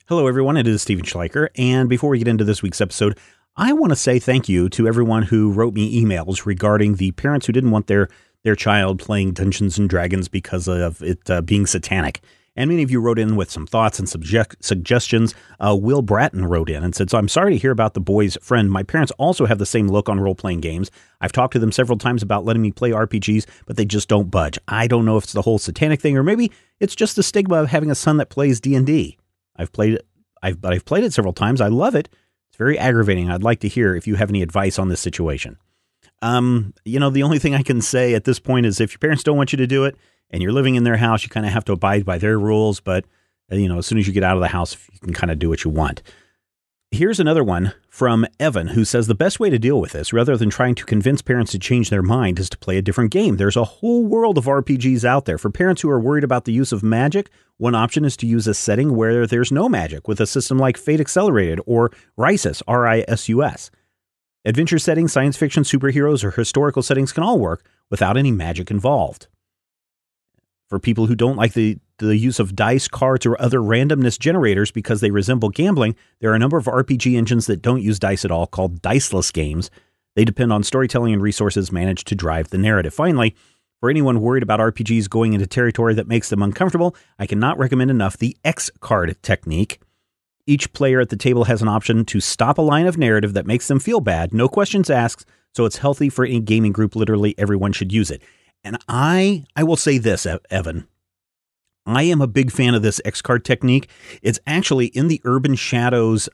Hello, everyone. It is Stephen Schleicher. And before we get into this week's episode, I want to say thank you to everyone who wrote me emails regarding the parents who didn't want their child playing Dungeons and Dragons because of it being satanic. And many of you wrote in with some thoughts and suggestions. Will Bratton wrote in and said, so I'm sorry to hear about the boy's friend. My parents also have the same look on role-playing games. I've talked to them several times about letting me play RPGs, but they just don't budge. I don't know if it's the whole satanic thing, or maybe it's just the stigma of having a son that plays D&D. I've played it several times. I love it. It's very aggravating. I'd like to hear if you have any advice on this situation. The only thing I can say at this point is if your parents don't want you to do it and you're living in their house, you kind of have to abide by their rules. But, as soon as you get out of the house, you can kind of do what you want. Here's another one from Evan, who says the best way to deal with this, rather than trying to convince parents to change their mind, is to play a different game. There's a whole world of RPGs out there. For parents who are worried about the use of magic, one option is to use a setting where there's no magic with a system like Fate Accelerated or RISUS, R-I-S-U-S. Adventure settings, science fiction, superheroes, or historical settings can all work without any magic involved. For people who don't like the use of dice, cards, or other randomness generators because they resemble gambling, there are a number of RPG engines that don't use dice at all called diceless games. They depend on storytelling and resources managed to drive the narrative. Finally, for anyone worried about RPGs going into territory that makes them uncomfortable, I cannot recommend enough the X card technique. Each player at the table has an option to stop a line of narrative that makes them feel bad, no questions asked, so it's healthy for any gaming group. Literally everyone should use it. And I will say this, Evan. I am a big fan of this X card technique. It's actually in the Urban Shadows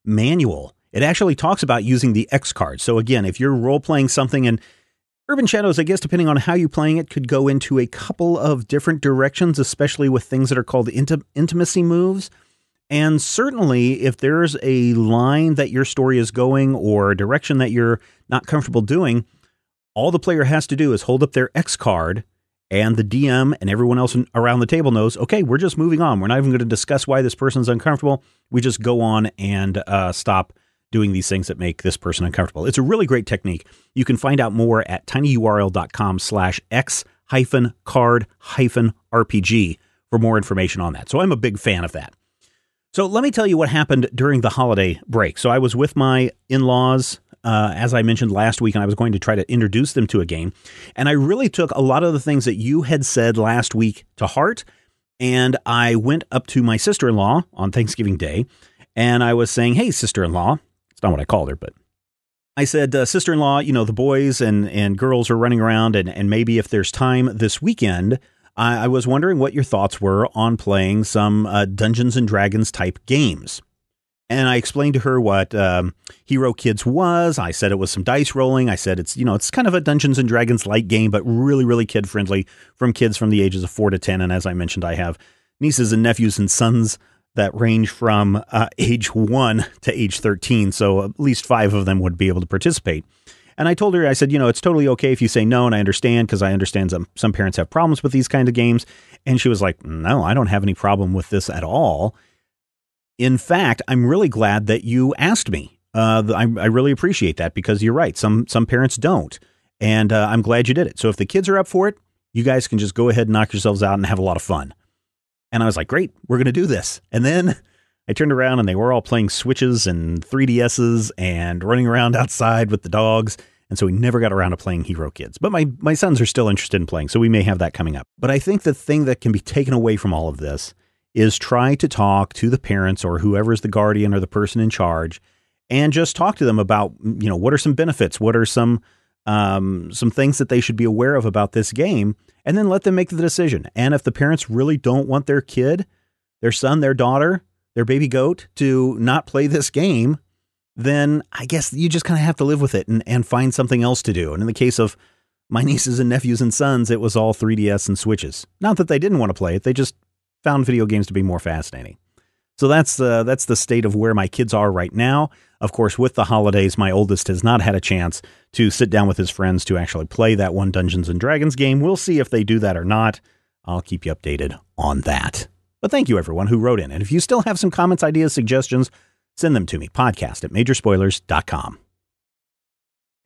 manual. It actually talks about using the X card. So again, if you're role-playing something, and Urban Shadows, I guess, depending on how you're playing it, could go into a couple of different directions, especially with things that are called intimacy moves. And certainly, if there's a line that your story is going or a direction that you're not comfortable doing, all the player has to do is hold up their X card, and the DM and everyone else around the table knows, okay, we're just moving on. We're not even going to discuss why this person's uncomfortable. We just go on and stop doing these things that make this person uncomfortable. It's a really great technique. You can find out more at tinyurl.com/x-card-RPG for more information on that. So I'm a big fan of that. So let me tell you what happened during the holiday break. So I was with my in-laws, as I mentioned last week, and I was going to try to introduce them to a game. And I really took a lot of the things that you had said last week to heart. And I went up to my sister-in-law on Thanksgiving Day, and I was saying, hey, sister-in-law. It's not what I called her, but I said, sister-in-law, the boys and girls are running around, and maybe if there's time this weekend, I was wondering what your thoughts were on playing some Dungeons and Dragons type games. And I explained to her what Hero Kids was. I said it was some dice rolling. I said it's kind of a Dungeons and Dragons light game, but really, really kid friendly from kids from the ages of 4 to 10. And as I mentioned, I have nieces and nephews and sons that range from age 1 to age 13. So at least 5 of them would be able to participate. And I told her, I said, it's totally okay if you say no, and I understand, because I understand some parents have problems with these kind of games. And she was like, no, I don't have any problem with this at all. In fact, I'm really glad that you asked me. I really appreciate that, because you're right. Some parents don't. And I'm glad you did it. So if the kids are up for it, you guys can just go ahead and knock yourselves out and have a lot of fun. And I was like, great, we're going to do this. And then I turned around and they were all playing Switches and 3DSs and running around outside with the dogs. And so we never got around to playing Hero Kids. But my sons are still interested in playing, so we may have that coming up. But I think the thing that can be taken away from all of this is try to talk to the parents or whoever's the guardian or the person in charge, and just talk to them about, what are some benefits? What are some things that they should be aware of about this game? And then let them make the decision. And if the parents really don't want their kid, their son, their daughter, their baby goat to not play this game, then I guess you just kind of have to live with it and find something else to do. And in the case of my nieces and nephews and sons, it was all 3DS and Switches. Not that they didn't want to play it. They just found video games to be more fascinating. So that's the state of where my kids are right now. Of course, with the holidays, my oldest has not had a chance to sit down with his friends to actually play that one Dungeons and Dragons game. We'll see if they do that or not. I'll keep you updated on that. But thank you, everyone who wrote in. And if you still have some comments, ideas, suggestions, send them to me. podcast@majorspoilers.com.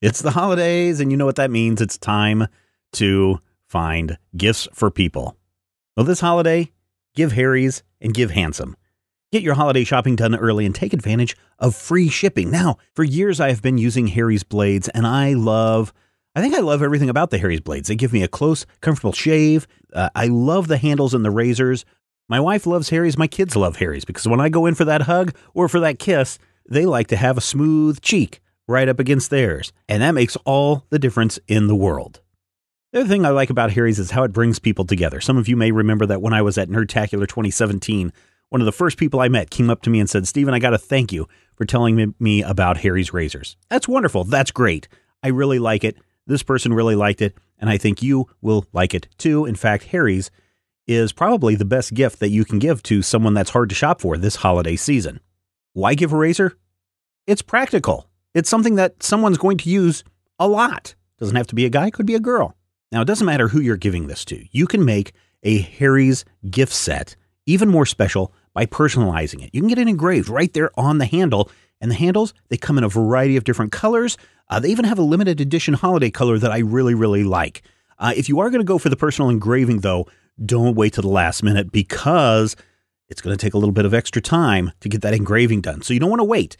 It's the holidays, and you know what that means. It's time to find gifts for people. Well, this holiday, give Harry's and give handsome. Get your holiday shopping done early and take advantage of free shipping. Now, for years I have been using Harry's blades, and I think I love everything about the Harry's blades. They give me a close, comfortable shave. I love the handles and the razors. My wife loves Harry's. My kids love Harry's because when I go in for that hug or for that kiss, they like to have a smooth cheek right up against theirs. And that makes all the difference in the world. The other thing I like about Harry's is how it brings people together. Some of you may remember that when I was at Nerdtacular 2017, one of the first people I met came up to me and said, Stephen, I got to thank you for telling me about Harry's razors. That's wonderful. That's great. I really like it. This person really liked it, and I think you will like it too. In fact, Harry's is probably the best gift that you can give to someone that's hard to shop for this holiday season. Why give a razor? It's practical. It's something that someone's going to use a lot. Doesn't have to be a guy, could be a girl. Now, it doesn't matter who you're giving this to. You can make a Harry's gift set even more special by personalizing it. You can get it engraved right there on the handle. And the handles, they come in a variety of different colors. They even have a limited edition holiday color that I really, really like. If you are going to go for the personal engraving, though, don't wait till the last minute because it's going to take a little bit of extra time to get that engraving done. So you don't want to wait.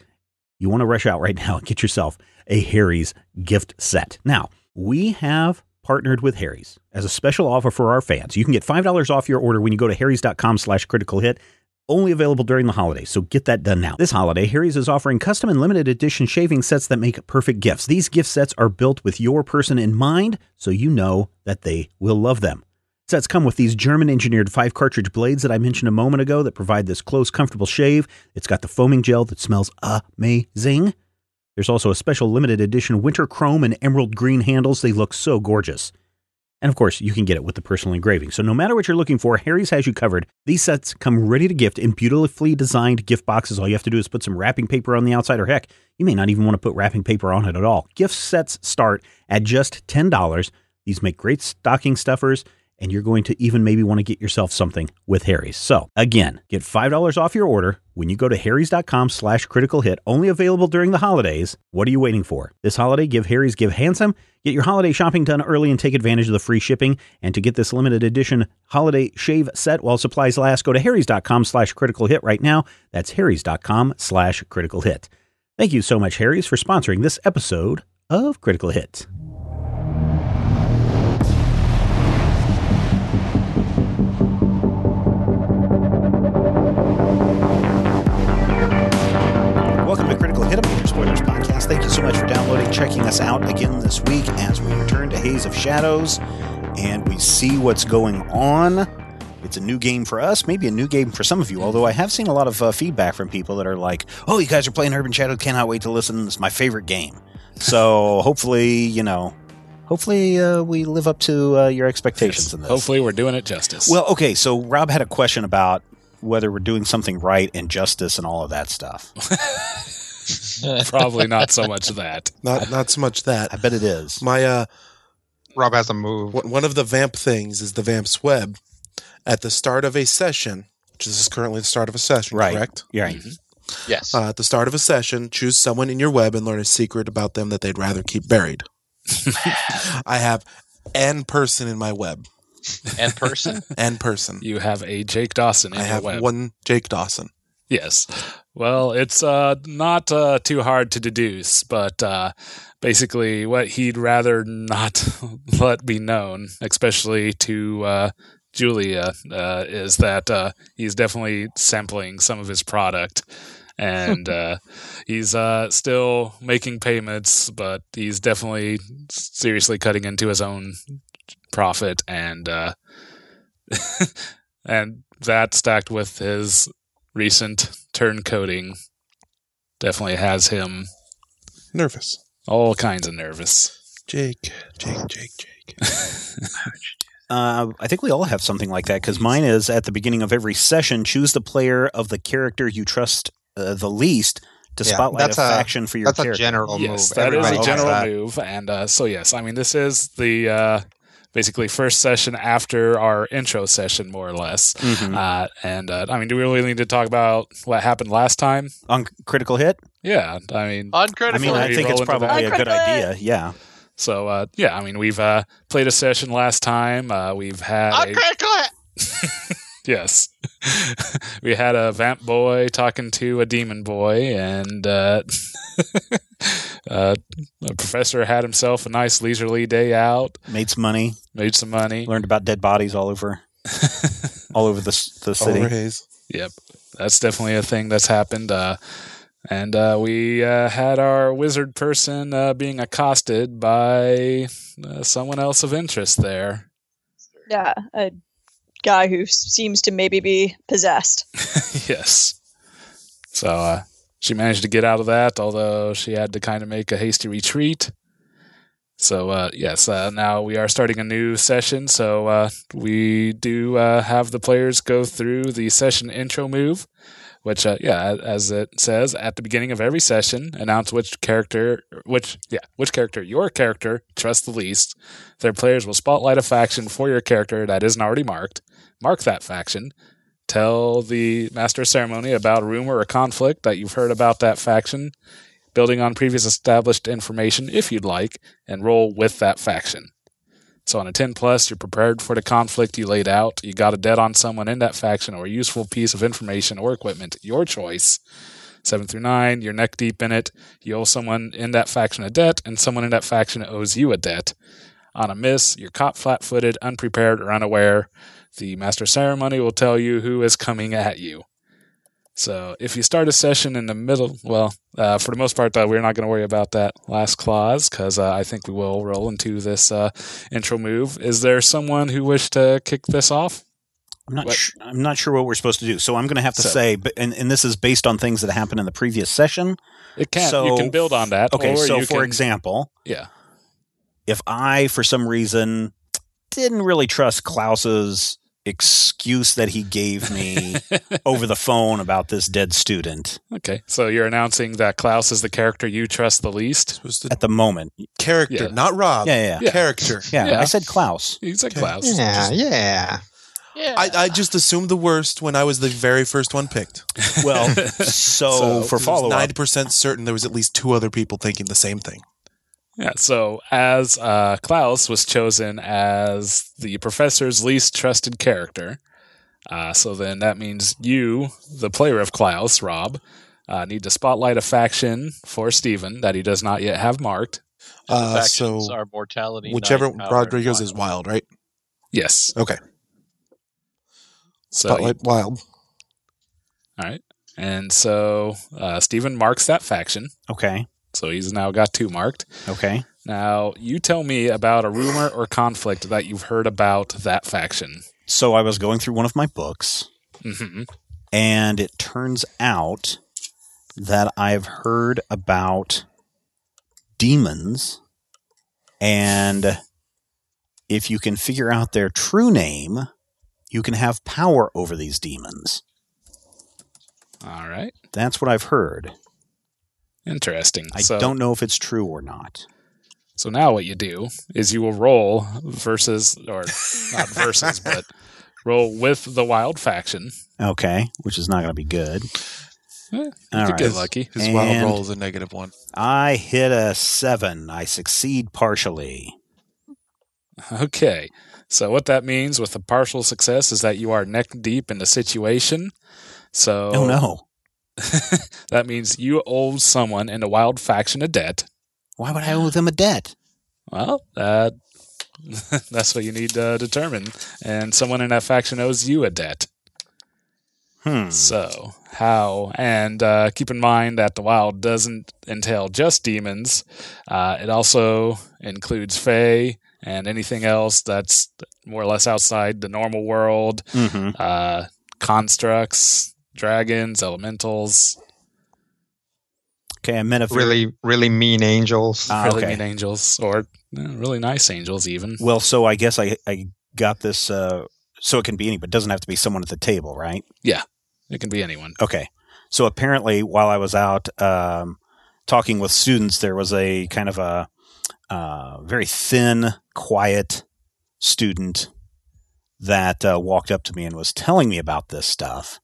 You want to rush out right now and get yourself a Harry's gift set. Now, we have partnered with Harry's as a special offer for our fans. You can get $5 off your order when you go to harrys.com/criticalhit. Only available during the holidays, so get that done now. This holiday, Harry's is offering custom and limited edition shaving sets that make perfect gifts. These gift sets are built with your person in mind, so you know that they will love them. Sets come with these German-engineered 5-cartridge blades that I mentioned a moment ago that provide this close, comfortable shave. It's got the foaming gel that smells amazing. There's also a special limited edition winter chrome and emerald green handles. They look so gorgeous. And of course, you can get it with the personal engraving. So no matter what you're looking for, Harry's has you covered. These sets come ready to gift in beautifully designed gift boxes. All you have to do is put some wrapping paper on the outside, or heck, you may not even want to put wrapping paper on it at all. Gift sets start at just $10. These make great stocking stuffers, and you're going to even maybe want to get yourself something with Harry's. So again, get $5 off your order when you go to harrys.com/criticalhit, only available during the holidays. What are you waiting for? This holiday, give Harry's, give handsome. Get your holiday shopping done early and take advantage of the free shipping. And to get this limited edition holiday shave set while supplies last, go to harrys.com/criticalhit right now. That's harrys.com/criticalhit. Thank you so much, Harry's, for sponsoring this episode of Critical Hit. Welcome to Critical Hit, a Major Spoilers podcast. Thank you so much for downloading, checking us out again this week as we return to Haze of Shadows and we see what's going on. It's a new game for us, maybe a new game for some of you, although I have seen a lot of feedback from people that are like, oh, you guys are playing Urban Shadow, cannot wait to listen. It's my favorite game. So hopefully, we live up to your expectations in this. Hopefully we're doing it justice. Well, okay, so Rob had a question about whether we're doing something right and justice and all of that stuff. Probably not so much that. Not so much that. I bet it is. My Rob has a move. one of the vamp things is the vamp's web. At the start of a session, which is currently the start of a session, right. Correct? Yeah. Mm-hmm. Yes. At the start of a session, choose someone in your web and learn a secret about them that they'd rather keep buried. I have N person in my web. And person? N person. You have a Jake Dawson in I your have web. one Jake Dawson. Yes. Well, it's not too hard to deduce, but basically what he'd rather not let be known, especially to Julia, is that he's definitely sampling some of his product. And he's still making payments, but he's definitely seriously cutting into his own profit, and and that stacked with his recent turncoating definitely has him Nervous. all kinds of nervous. Jake. I think we all have something like that, because mine is at the beginning of every session, choose the player of the character you trust the least to spotlight a faction for your character. That's a general move. Yes, that is Everybody a does general that. move. And so, yes, I mean, this is the basically first session after our intro session, more or less. Mm-hmm. I mean, do we really need to talk about what happened last time? On Critical Hit? Yeah, I mean, Uncritical. I think it's probably a good idea, yeah. So, I mean, we've played a session last time. We've had Uncritical. Yes. We had a vamp boy talking to a demon boy, and a professor had himself a nice leisurely day out. Made some money. Learned about dead bodies all over the city. Oliver Hayes. Yep. That's definitely a thing that's happened. And we had our wizard person being accosted by someone else of interest there. Yeah, a guy who seems to maybe be possessed. Yes. So she managed to get out of that, although she had to kind of make a hasty retreat. So, yes, now we are starting a new session. So we do have the players go through the session intro move, which, as it says, at the beginning of every session, announce which character your character trusts the least. Their players will spotlight a faction for your character that isn't already marked. Mark that faction. Tell the Master of Ceremony about a rumor or conflict that you've heard about that faction, building on previous established information if you'd like, and roll with that faction. So on a 10+, you're prepared for the conflict you laid out. You got a debt on someone in that faction or a useful piece of information or equipment, your choice. 7 through 9, you're neck deep in it. You owe someone in that faction a debt, and someone in that faction owes you a debt. On a miss, you're caught flat-footed, unprepared, or unaware. The Master of Ceremony will tell you who is coming at you. So if you start a session in the middle, for the most part, we're not going to worry about that last clause because I think we will roll into this intro move. Is there someone who wished to kick this off? I'm not sure what we're supposed to do. So I'm going to have to say, and this is based on things that happened in the previous session. It can. So, you can build on that. Okay, so for example, if I, for some reason, didn't really trust Klaus's excuse that he gave me over the phone about this dead student. Okay, so you're announcing that Klaus is the character you trust the least? At the moment. Character, not Rob. Yeah. Character. Yeah, I said Klaus. You said Klaus. Yeah. I just assumed the worst when I was the very first one picked. Well, so for follow-up, 90% certain there was at least 2 other people thinking the same thing. Yeah, so as Klaus was chosen as the professor's least trusted character, so then that means you, the player of Klaus, Rob, need to spotlight a faction for Stephen that he does not yet have marked. Factions are mortality. Whichever night, Rodriguez is wild, right? Yes. Okay. So Spotlight wild. All right. And so Stephen marks that faction. Okay. So he's now got 2 marked. Okay. Now, you tell me about a rumor or conflict that you've heard about that faction. So I was going through one of my books, and it turns out that I've heard about demons, and if you can figure out their true name, you can have power over these demons. All right. That's what I've heard. Interesting. I don't know if it's true or not. So now what you do is you will roll not versus, but roll with the wild faction. Okay, which is not going to be good. You could get lucky. His wild roll is a -1. I hit a 7. I succeed partially. Okay. So what that means with a partial success is that you are neck deep in the situation. So Oh no. that means you owe someone in the wild faction a debt. Why would I owe them a debt? Well, that's what you need to determine. And someone in that faction owes you a debt. So, how? And keep in mind that the wild doesn't entail just demons. It also includes fae and anything else that's more or less outside the normal world. Constructs, dragons, elementals. Okay, I meant if really mean angels. Really mean angels, or really nice angels even. Well, so I guess I got this, so it can be any, but it doesn't have to be someone at the table, right? Yeah, it can be anyone. Okay. So apparently while I was out talking with students, there was a kind of a very thin, quiet student that walked up to me and was telling me about this stuff.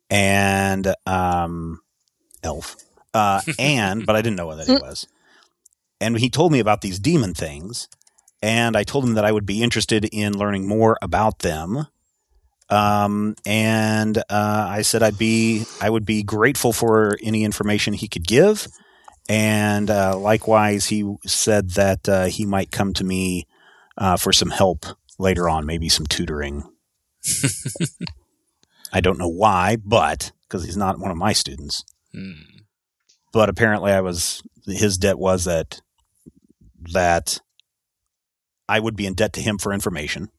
And elf. But I didn't know what that he was. And he told me about these demon things, and I told him that I would be interested in learning more about them. And I said I would be grateful for any information he could give. And likewise, he said that he might come to me for some help later on, maybe some tutoring. I don't know why, but because he's not one of my students. But apparently, his debt was that I would be in debt to him for information.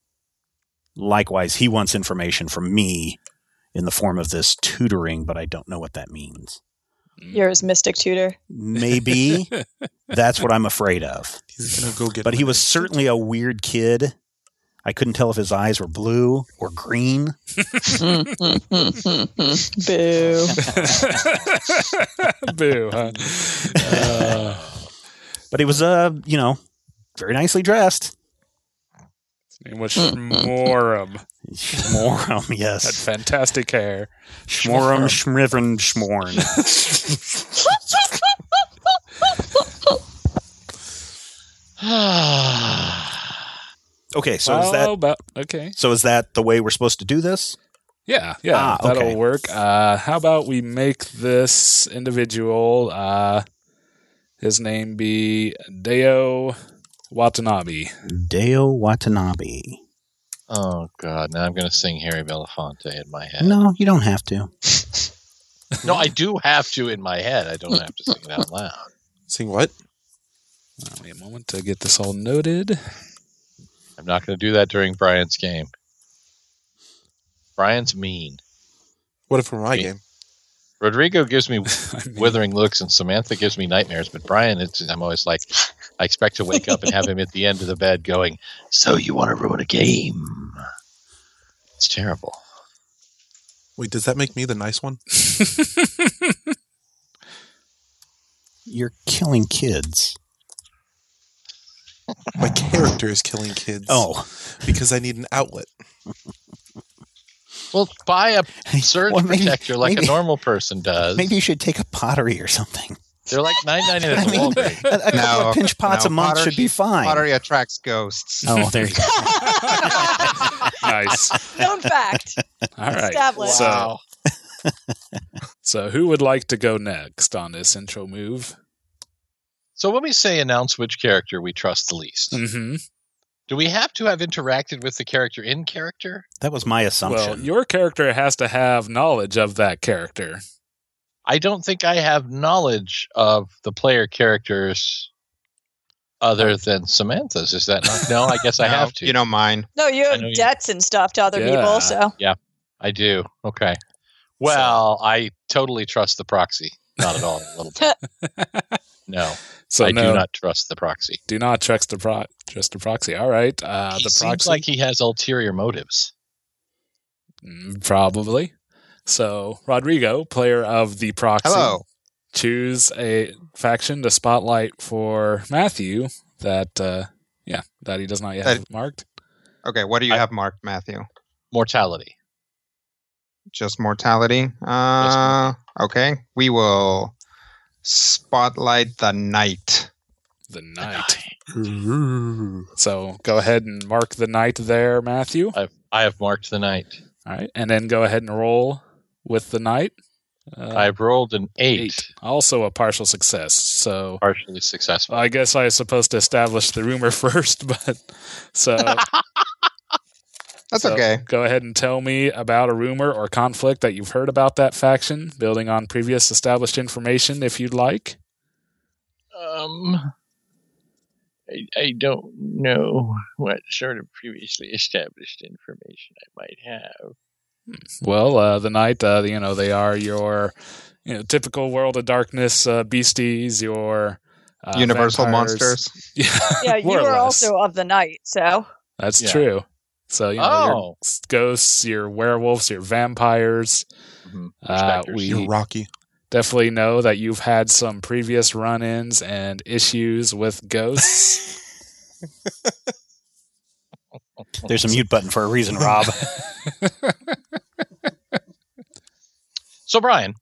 Likewise, he wants information from me in the form of this tutoring, but I don't know what that means. You're his mystic tutor. Maybe. That's what I'm afraid of. He's gonna go get. But he was certainly a weird kid. I couldn't tell if his eyes were blue or green. Boo. Boo, huh? But he was, very nicely dressed. His name was Shmorum. Shmorum, yes. Had fantastic hair. Shmorum, Shmivern, Shmorn. Okay, so is that the way we're supposed to do this? Yeah, that'll work. How about we make this individual, his name be Deo Watanabe. Deo Watanabe. Oh, God. Now I'm going to sing Harry Belafonte in my head. No, you don't have to. No, I do have to in my head. I don't have to sing it out loud. Sing what? Wait a moment to get this all noted. I'm not going to do that during Brian's game. Brian's mean. What if for my game? Rodrigo gives me withering looks and Samantha gives me nightmares, but Brian, I'm always like, I expect to wake up and have him at the end of the bed going, "So you want to ruin a game?" It's terrible. Wait, does that make me the nice one? You're killing kids. My character is killing kids. Oh. Because I need an outlet. Well, buy a surge protector like a normal person does. Maybe you should take a pottery or something. They're like $9.99 at Walgreens. A couple of pinch pots a month should be fine. Pottery attracts ghosts. Oh, there you go. Nice. Known fact. All right. Established. Wow. So who would like to go next on this intro move? So when we say announce which character we trust the least, do we have to have interacted with the character in character? That was my assumption. Well, your character has to have knowledge of that character. I don't think I have knowledge of the player characters other than Samantha's. Is that not? No, I guess I have to. You know mine. No, you have debts and stuff to other people, so. Yeah, I do. Okay. Well, I totally trust the proxy. Not at all. A little bit. No. So I do not trust the proxy. Do not trust the proxy. All right. The seems proxy, like he has ulterior motives. Probably. So, Rodrigo, player of the proxy. Hello. Choose a faction to spotlight for Matthew that he does not yet have marked. Okay, what do you have marked, Matthew? Mortality. Just mortality? Okay. We will spotlight the knight. The knight. So go ahead and mark the knight there, Matthew. I have marked the knight. All right. And then go ahead and roll with the knight. I've rolled an 8. Also a partial success. So partially successful. I guess I was supposed to establish the rumor first, but so That's okay. Go ahead and tell me about a rumor or conflict that you've heard about that faction, building on previous established information, if you'd like. I don't know what sort of previously established information I might have. Well, the Knight, they are your typical World of Darkness beasties, your universal vampires. Monsters. Yeah, you are also of the night, so. That's true. So, your ghosts, your werewolves, your vampires. You're Rocky. Definitely know that you've had some previous run-ins and issues with ghosts. There's a mute button for a reason, Rob. So, Brian,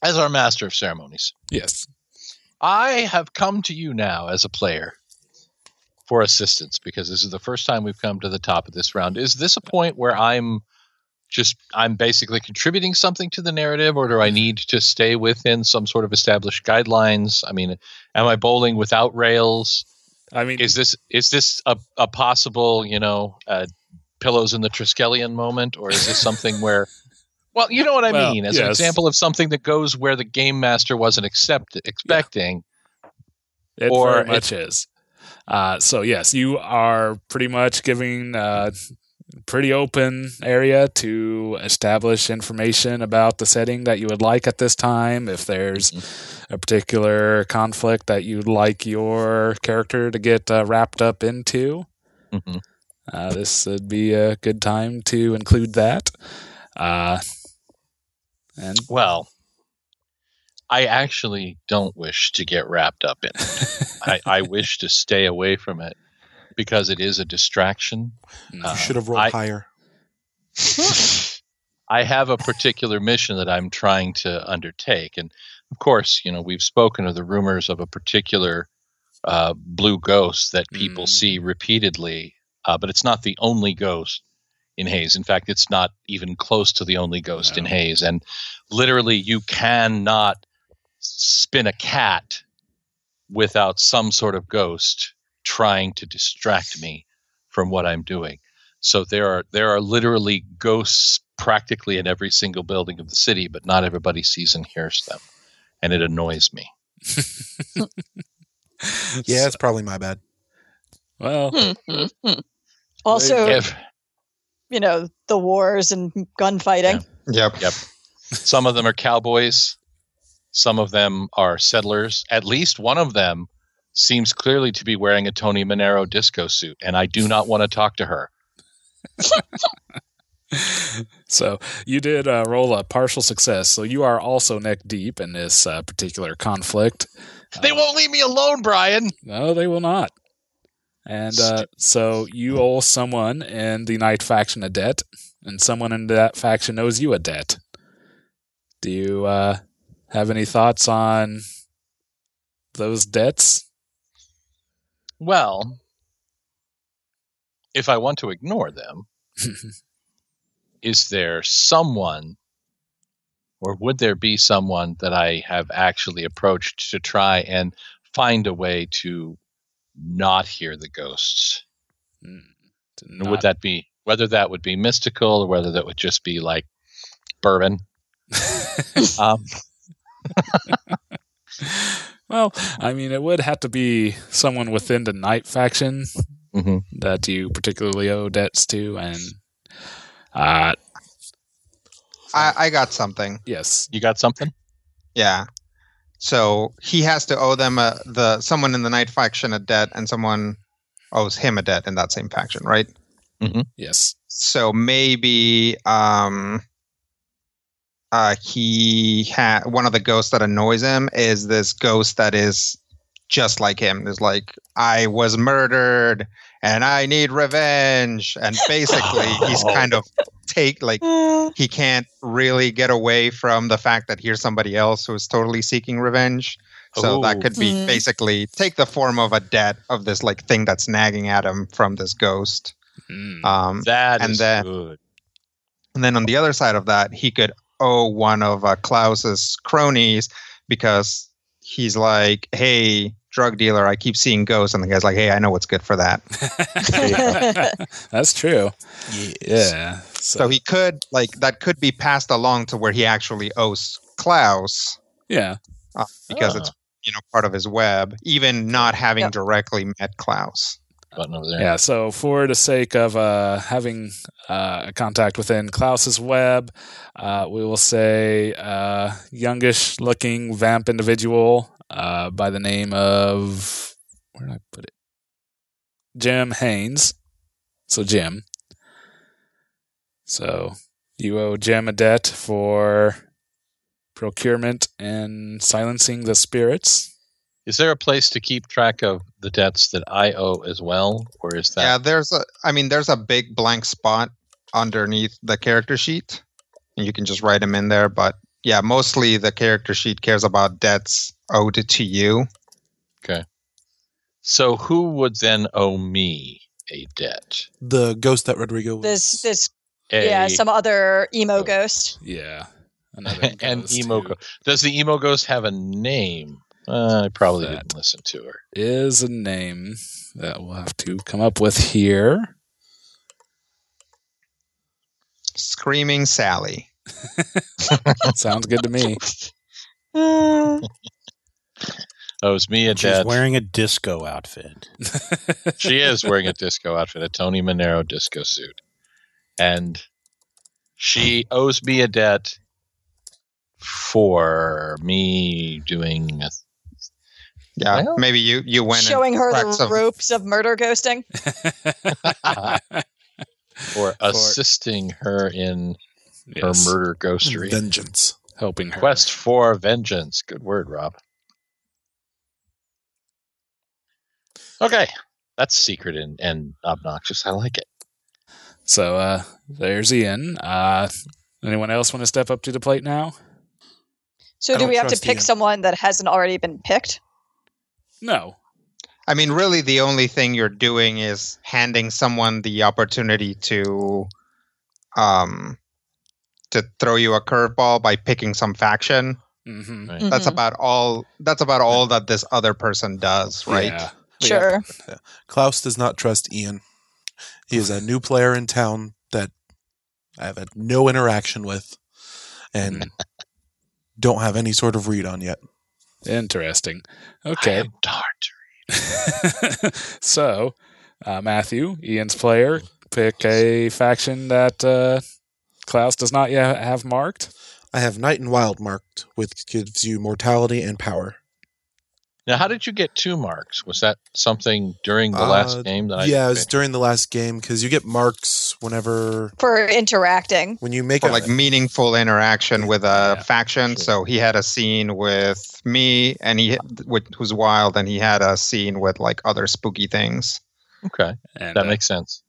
as our master of ceremonies, yes, I have come to you now as a player for assistance because this is the first time we've come to the top of this round. Is this a point where I'm I'm basically contributing something to the narrative, or do I need to stay within some sort of established guidelines? I mean, am I bowling without rails? I mean, Is this a possible, pillows in the Triskelion moment, or is this something where, well, you know what I mean, as an example of something that goes where the game master wasn't expecting. Yeah. It very much is. So yes, you are pretty much giving pretty open area to establish information about the setting that you would like at this time. If there's a particular conflict that you'd like your character to get wrapped up into, this would be a good time to include that. Well, I actually don't wish to get wrapped up in it. I wish to stay away from it because it is a distraction. You should have rolled higher. I have a particular mission that I'm trying to undertake. And of course, we've spoken of the rumors of a particular blue ghost that people see repeatedly, but it's not the only ghost in Haze. In fact, it's not even close to the only ghost in Haze. And literally, you cannot spin a cat without some sort of ghost trying to distract me from what I'm doing. So there are literally ghosts practically in every single building of the city, but not everybody sees and hears them, and it annoys me. Yeah, it's probably my bad. Well, also, the wars and gunfighting. Yep. Some of them are cowboys. Some of them are settlers. At least one of them seems clearly to be wearing a Tony Manero disco suit, and I do not want to talk to her. So you did roll a partial success, so you are also neck deep in this particular conflict. They won't leave me alone, Brian! No, they will not. And so you owe someone in the Knight faction a debt, and someone in that faction owes you a debt. Do you have any thoughts on those debts? Well, if I want to ignore them, is there someone, or would there be someone that I have actually approached to try and find a way to not hear the ghosts? Would that be, whether that would be mystical or whether that would just be like bourbon? Well, I mean, it would have to be someone within the Knight faction that you particularly owe debts to, and I got something. Yes, you got something. Yeah. So he has to owe them someone in the Knight faction a debt, and someone owes him a debt in that same faction, right? Yes. So maybe one of the ghosts that annoys him is this ghost that is just like him. It's like, I was murdered and I need revenge. And basically he's kind of he can't really get away from the fact that here's somebody else who is totally seeking revenge. So that could be basically take the form of a debt of this like thing that's nagging at him from this ghost. That is good. And then on the other side of that, he could owe one of Klaus's cronies because he's like, hey, drug dealer, I keep seeing ghosts. And the guy's like, hey, I know what's good for that. That's true. Yes. Yeah. So he could, that could be passed along to where he actually owes Klaus. Yeah. Because it's, part of his web, even not having directly met Klaus. Button over there. Yeah, so for the sake of having a contact within Klaus's web, we will say youngish-looking vamp individual by the name of, where did I put it? Jim Haynes. So Jim. So you owe Jim a debt for procurement and silencing the spirits. Is there a place to keep track of the debts that I owe as well, or is that? Yeah, there's a big blank spot underneath the character sheet, and you can just write them in there. But yeah, mostly the character sheet cares about debts owed to you. Okay. So who would then owe me a debt? The ghost that Rodrigo was. This some other emo ghost. Yeah. Another an ghost emo who ghost. Does the emo ghost have a name? I probably That- didn't listen to her. is a name that we'll have to come up with here. Screaming Sally. Sounds good to me. Oh, it's Mia She's Dead. wearing a disco outfit. She is wearing a disco outfit, a Tony Manero disco suit. And she owes me a debt for me doing Yeah, Well- maybe you went Showing her cracked the some- ropes of murder ghosting. or assisting her in her Yes. murder ghostery. Vengeance. Helping her. Quest for vengeance. Good word, Rob. Okay. That's secret and obnoxious. I like it. So there's Ian. Anyone else want to step up to the plate now? So I do don't we have to trust pick Ian. someone that hasn't already been picked? No. I mean, really, the only thing you're doing is handing someone the opportunity to throw you a curveball by picking some faction. Mm-hmm. Right. That's Mhm. about all. That's about all that this other person does, right? Yeah. Sure. Klaus does not trust Ian. He is a new player in town that I have had no interaction with and don't have any sort of read on yet. Interesting. I Okay. am dark. So, Matthew, Ian's player, pick a faction that Klaus does not yet have marked. I have Night and Wild marked, which gives you mortality and power. Now, how did you get 2 marks? Was that something during the last game that Yeah, it I was during the last game because you get marks whenever For interacting. when you make For a like meaningful interaction with a Yeah, faction. sure. So he had a scene with me, and who's wild, and he had a scene with like other spooky things. Okay, And, that makes sense.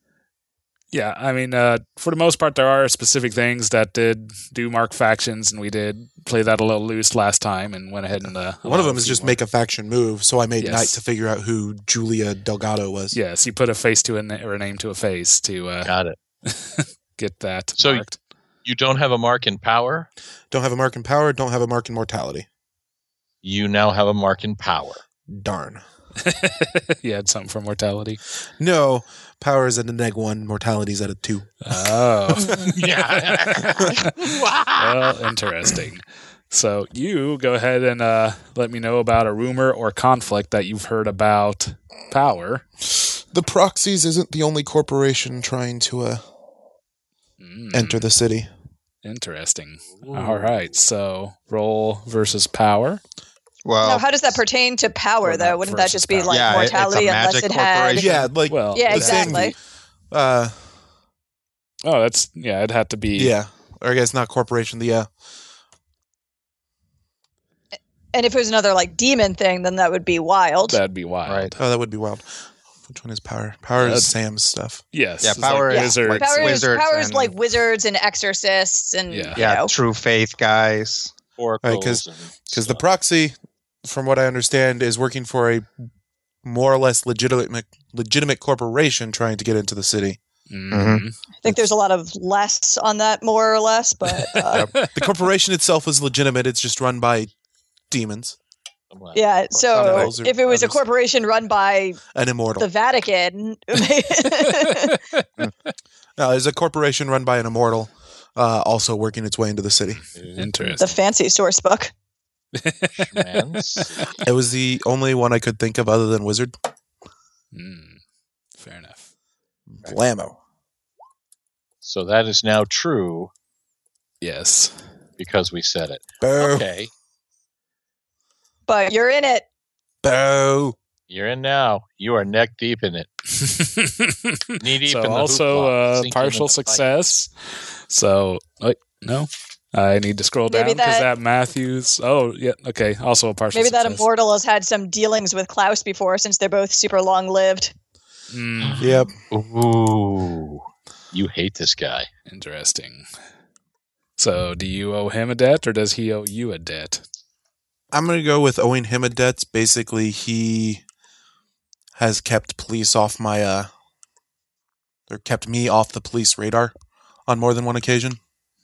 yeah, I mean, for the most part, there are specific things that did do mark factions, and we did play that a little loose last time and went ahead and one of them is just make a faction move. So I made Yes. Night to figure out who Julia Delgado was. Yes, you put a face to or a name to a face to Got it. get that So- marked. You don't have a mark in power. Don't have a mark in power. Don't have a mark in mortality. You now have a mark in power. Darn. You had something for mortality. No, power is at a -1. Mortality is at a 2. Oh. Yeah. Well, interesting. So you go ahead and let me know about a rumor or conflict that you've heard about power. The Proxies isn't the only corporation trying to enter the city. Interesting. All right. So roll versus power. Well, Now, how does that pertain to power, Or though? not Wouldn't that versus just be power. like Yeah, it's a mortality unless magic it had? corporation. Yeah, like Well, Yeah, the same- exactly. It'd have to be. Yeah, or I guess not corporation. The And if it was another like demon thing, then that would be wild. That'd be wild. Right. that would be wild. Which one is power? Power That's- is Sam's stuff. Yes. Yeah, it's power like is wizards. like Power is wizards like and- wizards and exorcists and Yeah. you yeah, know. true faith guys. Oracles. Because the Proxy, from what I understand, is working for a more or less legitimate corporation trying to get into the city. Mhm. I think there's a lot of less on that, more or less, but The corporation itself is legitimate. It's just run by demons. yeah. So Those are if it was a others. corporation run by An immortal. the Vatican, No, there's a corporation run by an immortal, also working its way into the city. Interesting. the fancy source book. Schmans. It was the only one I could think of other than Wizard. Fair enough. Blammo. So that is now true Yes. because we said it. Boo. Okay, But you're in it. Boo. you're in now. You are neck deep in it. Knee deep so in the also hoopla, sinking partial into the fight. success. So wait, no. I need to scroll down Maybe because that- that Matthews. Oh, yeah. Okay. Also a partial Maybe that success. immortal has had some dealings with Klaus before, since they're both super long lived. Mm, Yep. Ooh, you hate this guy. interesting. So, do you owe him a debt, or does he owe you a debt? I'm going to go with owing him a debt. Basically, he has kept police off my, or kept me off the police radar on more than one occasion.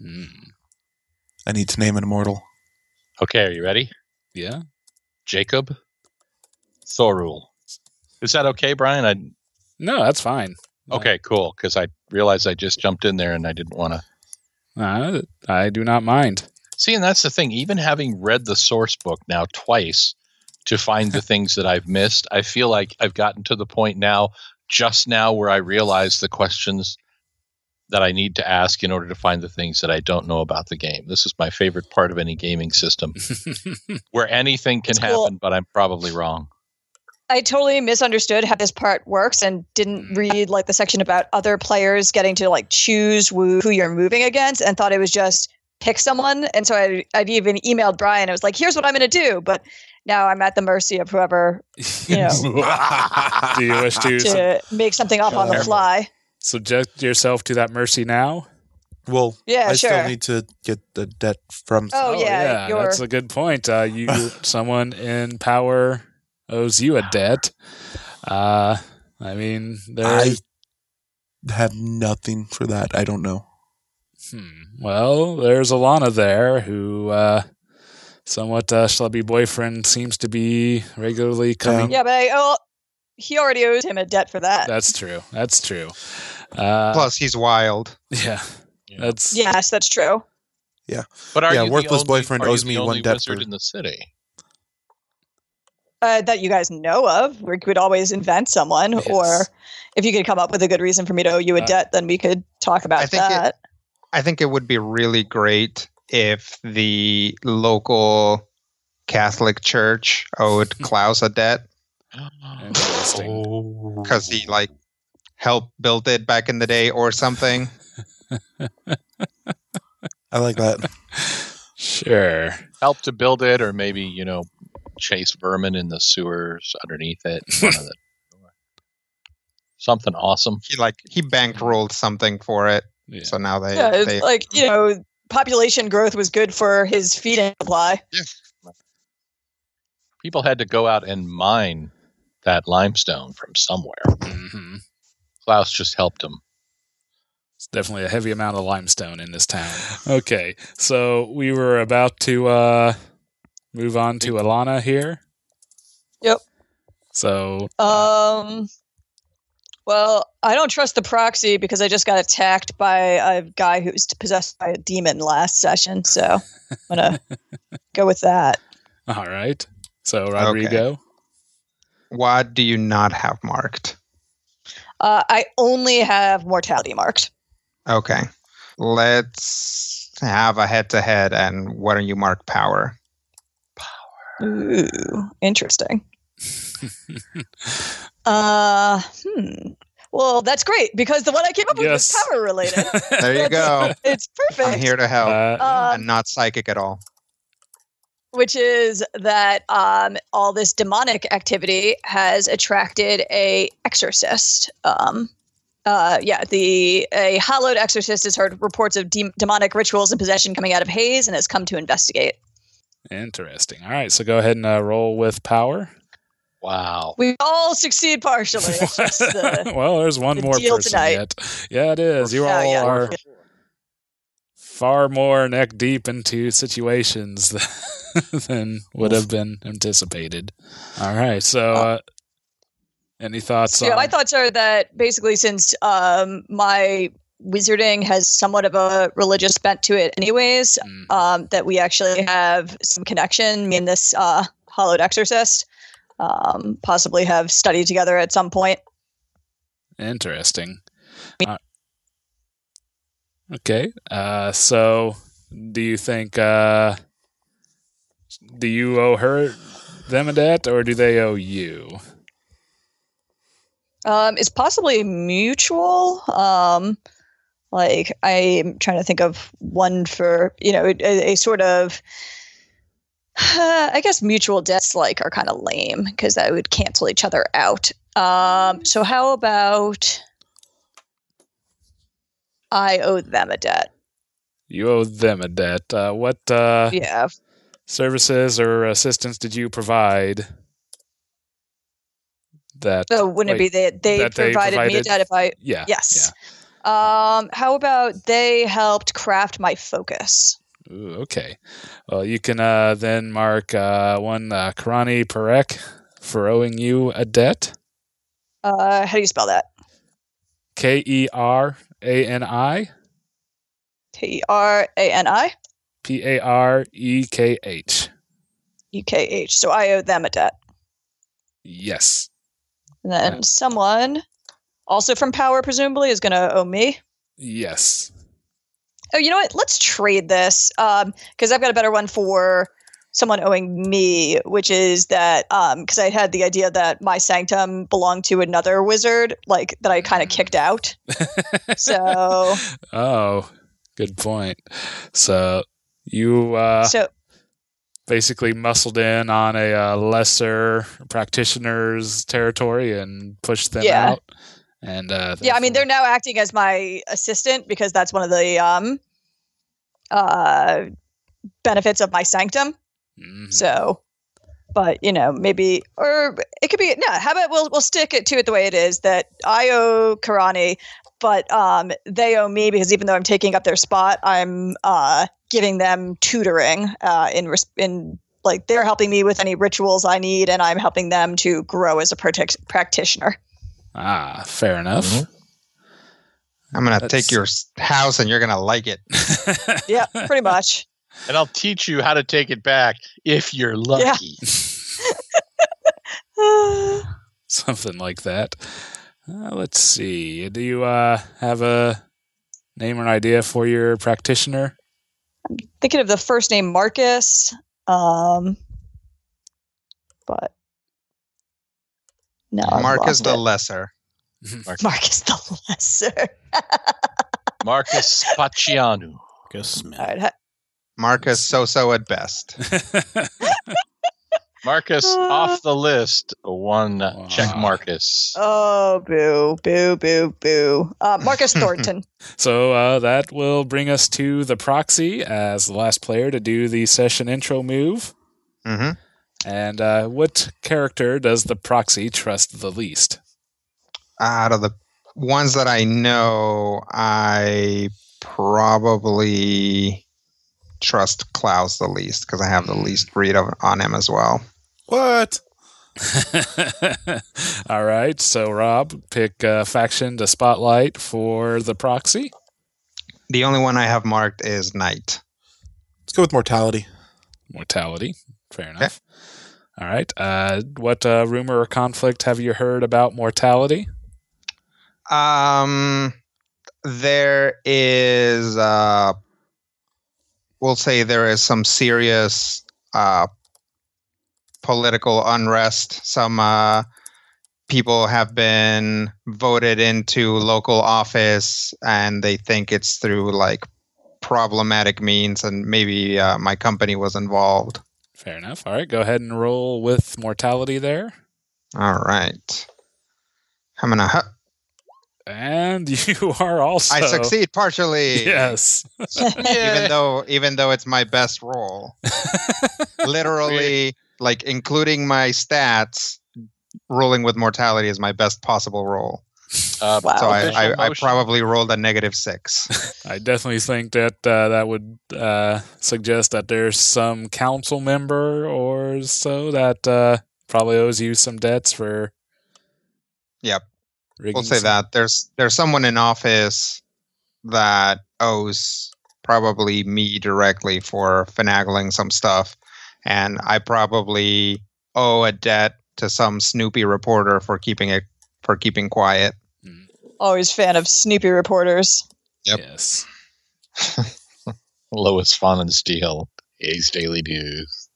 I need to name an immortal. Okay, are you ready? Yeah. Jacob Thorul. Is that okay, Brian? No, that's fine. Okay, cool. Because I realized I just jumped in there and I didn't want to. I do not mind. See, and that's the thing. Even having read the source book now twice to find the things that I've missed, I feel like I've gotten to the point now, just now, where I realize the questions that I need to ask in order to find the things that I don't know about the game. This is my favorite part of any gaming system, where anything can happen, but I'm probably wrong. I totally misunderstood how this part works and didn't read like the section about other players getting to like choose who you're moving against, and thought it was just pick someone. And so I'd even emailed Brian. I was like, here's what I'm going to do. But now I'm at the mercy of whoever, Do you wish to make something up on the fly. Subject yourself to that mercy now? Well, yeah, I sure. still need to get the debt from. Yeah, that's a good point. Someone in power owes you a debt. I mean, I have nothing for that. I don't know. Well, there's Alana there who somewhat schlubby boyfriend seems to be regularly coming. Yeah, but he already owes him a debt for that. That's true. Plus, he's wild. Yeah. Yes, that's true. Yeah. But worthless boyfriend owes me one debt wizard in the city. That you guys know of. We could always invent someone, yes. or if you could come up with a good reason for me to owe you a debt, then we could talk about that. I think it would be really great if the local Catholic Church owed Klaus a debt. Interesting. Because he helped build it back in the day or something. I like that. Sure. Help to build it, or maybe, chase vermin in the sewers underneath it. Something awesome. He bankrolled something for it. Yeah. So now they population growth was good for his feeding supply. Yeah. People had to go out and mine that limestone from somewhere. Mm-hmm. Klaus just helped him. It's definitely a heavy amount of limestone in this town. Okay, so we were about to move on to Alana here. Yep. So, well, I don't trust the proxy because I just got attacked by a guy who's possessed by a demon last session. So I'm gonna go with that. all right. So, Rodrigo. Okay. What do you not have marked? I only have mortality marked. Okay. Let's have a head-to-head, and why don't you mark power? Ooh, interesting. Well, that's great because the one I came up with was power related. There you go. It's perfect. I'm here to help. And not psychic at all. Which is that all this demonic activity has attracted a exorcist. A hallowed exorcist has heard reports of demonic rituals and possession coming out of Haze and has come to investigate. Interesting. All right, so go ahead and roll with power. Wow. We all succeed partially. That's just well, there's one more person tonight. yet. Yeah, it is. You all are far more neck deep into situations than would have been anticipated. All right, so any thoughts? My thoughts are that basically since my wizarding has somewhat of a religious bent to it anyways, that we actually have some connection. Me and this hallowed exorcist possibly have studied together at some point. Interesting. Okay, so do you think do you owe them a debt, or do they owe you? It's possibly mutual. I'm trying to think of one for, a sort of, I guess mutual debts are kind of lame because that would cancel each other out. So how about I owe them a debt? You owe them a debt. What services or assistance did you provide? Wouldn't it be that they provided me a debt if I... Yeah. Yes. How about they helped craft my focus? Ooh, okay. Well, you can then mark one Karani Perek for owing you a debt. How do you spell that? Kerani Kerani Parekh. UKH. So I owe them a debt. Yes. And then someone, also from Power, presumably, is going to owe me. Yes. Oh, you know what? Let's trade this because I've got a better one for someone owing me, which is that because I had the idea that my sanctum belonged to another wizard, like that I kind of kicked out. So. Oh, good point. So you basically muscled in on a lesser practitioner's territory and pushed them out. And I mean, they're now acting as my assistant because that's one of the benefits of my sanctum. Mm-hmm. So, but maybe, or it could be how about we'll stick it to it the way it is, that I owe Karani, but they owe me because even though I'm taking up their spot, I'm giving them tutoring in like they're helping me with any rituals I need, and I'm helping them to grow as a practitioner. Ah, fair enough. Mm-hmm. I'm going to take your house and you're going to like it. Yeah, pretty much. And I'll teach you how to take it back if you're lucky. Yeah. Something like that. Let's see. Do you have a name or an idea for your practitioner? I'm thinking of the first name Marcus. But no, Marcus the Lesser. Marcus the Lesser. Marcus Pacianu. Marcus Smith. All right. Marcus so-so at best. Marcus off the list. One check Marcus. Oh, boo, boo, boo, boo. Marcus Thornton. So that will bring us to the proxy as the last player to do the session intro move. Mm-hmm. And what character does the proxy trust the least? Out of the ones that I know, I probably trust Klaus the least because I have the least read on him as well. What? All right. So, Rob, pick a faction to spotlight for the proxy. The only one I have marked is Knight. Let's go with Mortality. Mortality. Fair enough. Okay. All right. What rumor or conflict have you heard about Mortality? There is, we'll say there is some serious political unrest. Some people have been voted into local office and they think it's through like problematic means, and maybe my company was involved. Fair enough. All right. Go ahead and roll with Mortality there. All right. I'm going to... And you are also... I succeed partially. Yes. even though it's my best roll. Literally, like including my stats, rolling with Mortality is my best possible roll. Wow. So I probably rolled a -6. I definitely think that that would suggest that there's some council member or so that probably owes you some debts for... Yep. We'll say that. There's someone in office that owes probably me directly for finagling some stuff, and I probably owe a debt to some Snoopy reporter for keeping quiet. Always fan of Snoopy reporters. Yep. Yes. Lois Fawn and Steele, A's Daily News.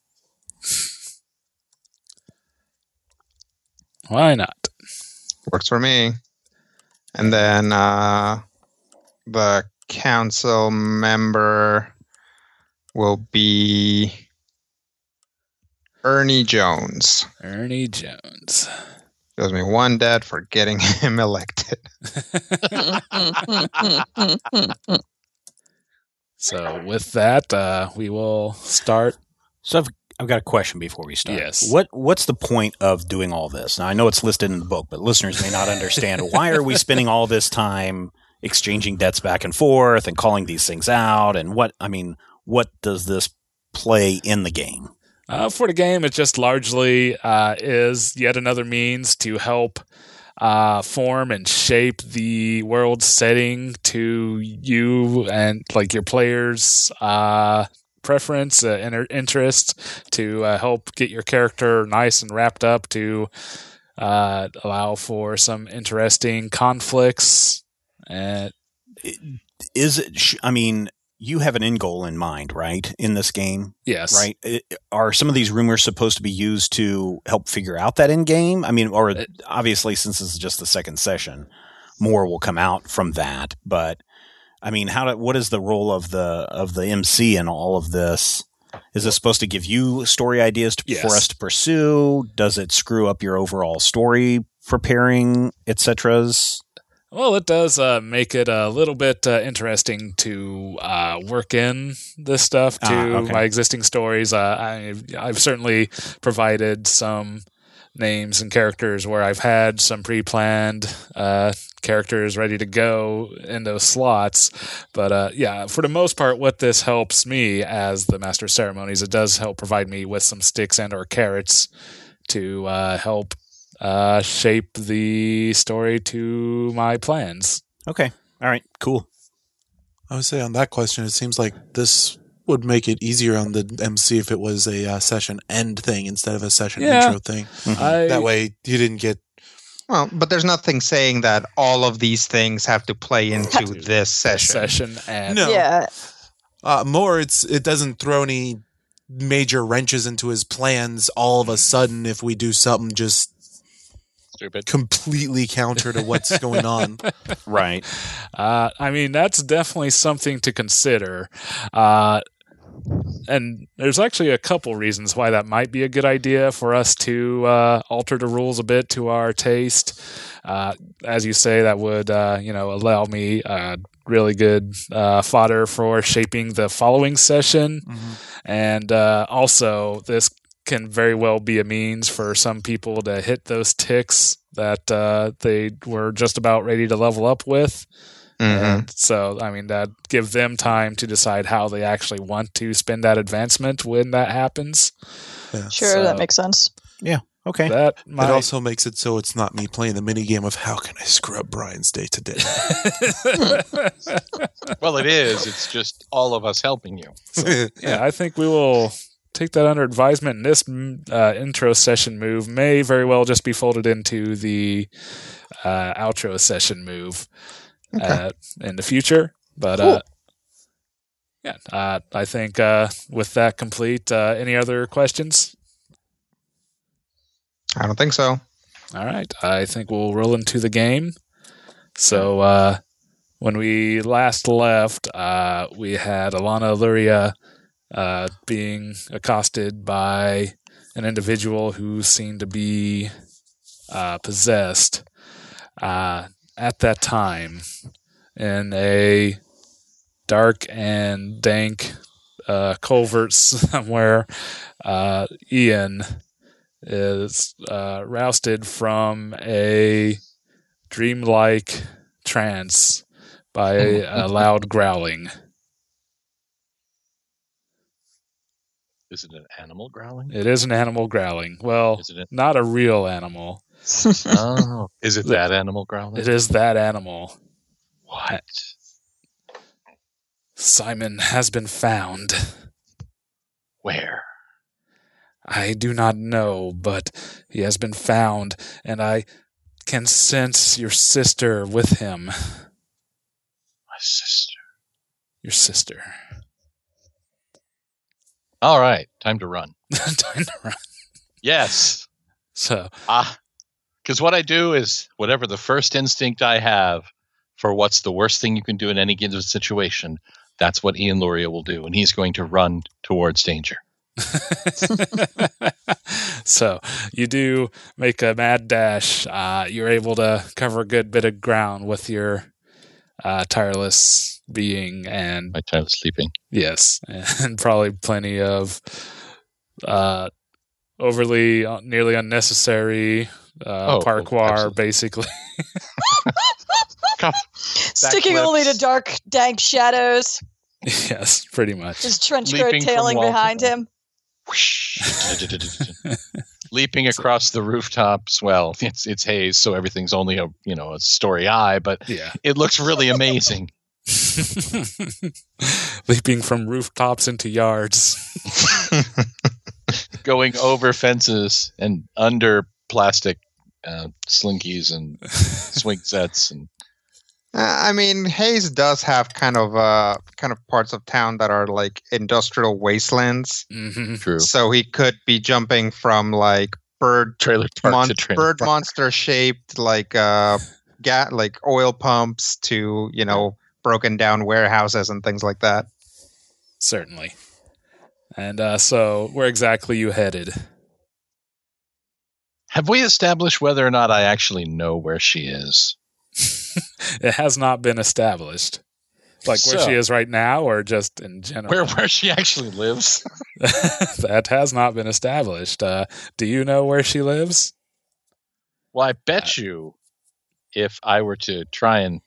Why not? Works for me. And then the council member will be Ernie Jones. Ernie Jones. Gives me one debt for getting him elected. So with that, we will start. So I've got a question before we start. Yes. What's the point of doing all this? Now, I know it's listed in the book, but listeners may not understand. Why are we spending all this time exchanging debts back and forth and calling these things out? And what does this play in the game? For the game, it just largely is yet another means to help form and shape the world setting to you and like your players' preference, interest, to help get your character nice and wrapped up, to allow for some interesting conflicts. And you have an end goal in mind, right? In this game, yes, right? Are some of these rumors supposed to be used to help figure out that end game? Or obviously, since this is just the second session, more will come out from that. But what is the role of the MC in all of this? Is this supposed to give you story ideas for us to pursue? Does it screw up your overall story preparing, etc.? Well, it does make it a little bit interesting to work in this stuff to my existing stories. I've certainly provided some names and characters where I've had some pre-planned characters ready to go in those slots. But for the most part, what this helps me as the Master of Ceremonies, it does help provide me with some sticks and or carrots to help shape the story to my plans. Okay. All right. Cool. I would say on that question, it seems like this would make it easier on the MC if it was a session end thing instead of a session intro thing. Mm-hmm. That way you didn't get... Well, but there's nothing saying that all of these things have to play into this session. No. Yeah. More, it doesn't throw any major wrenches into his plans all of a sudden if we do something just stupid, completely counter to what's going on. Right. That's definitely something to consider. And there's actually a couple reasons why that might be a good idea for us to alter the rules a bit to our taste. As you say, that would allow me really good fodder for shaping the following session. Mm-hmm. And also, this can very well be a means for some people to hit those ticks that they were just about ready to level up with. Mm-hmm. And so, that give them time to decide how they actually want to spend that advancement when that happens. Yeah. Sure, that makes sense. Yeah, okay. It also makes it so it's not me playing the minigame of how can I screw up Brian's day to day. Well, it is. It's just all of us helping you. So, I think we will take that under advisement, and this intro session move may very well just be folded into the outro session move in the future. But cool. I think with that complete, any other questions? I don't think so. All right. I think we'll roll into the game. So when we last left, we had Alana Luria being accosted by an individual who seemed to be possessed at that time in a dark and dank culvert somewhere. Ian is roused from a dreamlike trance by a loud growling. Is it an animal growling? It is an animal growling. Well, not a real animal. Oh, is it that animal growling? It is that animal. What? Simon has been found. Where? I do not know, but he has been found, and I can sense your sister with him. My sister? Your sister. All right, time to run. Time to run. Yes. So. Because what I do is whatever the first instinct I have for what's the worst thing you can do in any given situation, that's what Ian Luria will do, and he's going to run towards danger. So you do make a mad dash. You're able to cover a good bit of ground with your tireless being and my tireless sleeping. Yes, and probably plenty of overly nearly unnecessary parkour, basically. Sticking only to dark, dank shadows. Yes, pretty much. His trench coat tailing behind him. Leaping across the rooftops. Well, it's haze, so everything's only a story high, but it looks really amazing. Leaping from rooftops into yards. Going over fences and under plastic slinkies and swing sets. And I mean, Hayes does have kind of parts of town that are like industrial wastelands. Mm-hmm. True. So he could be jumping from like bird monster shaped like like oil pumps to broken down warehouses and things like that. Certainly. And so where exactly you headed? Have we established whether or not I actually know where she is? It has not been established. Like where she is right now or just in general? Where she actually lives? That has not been established. Do you know where she lives? Well, I bet you if I were to try and,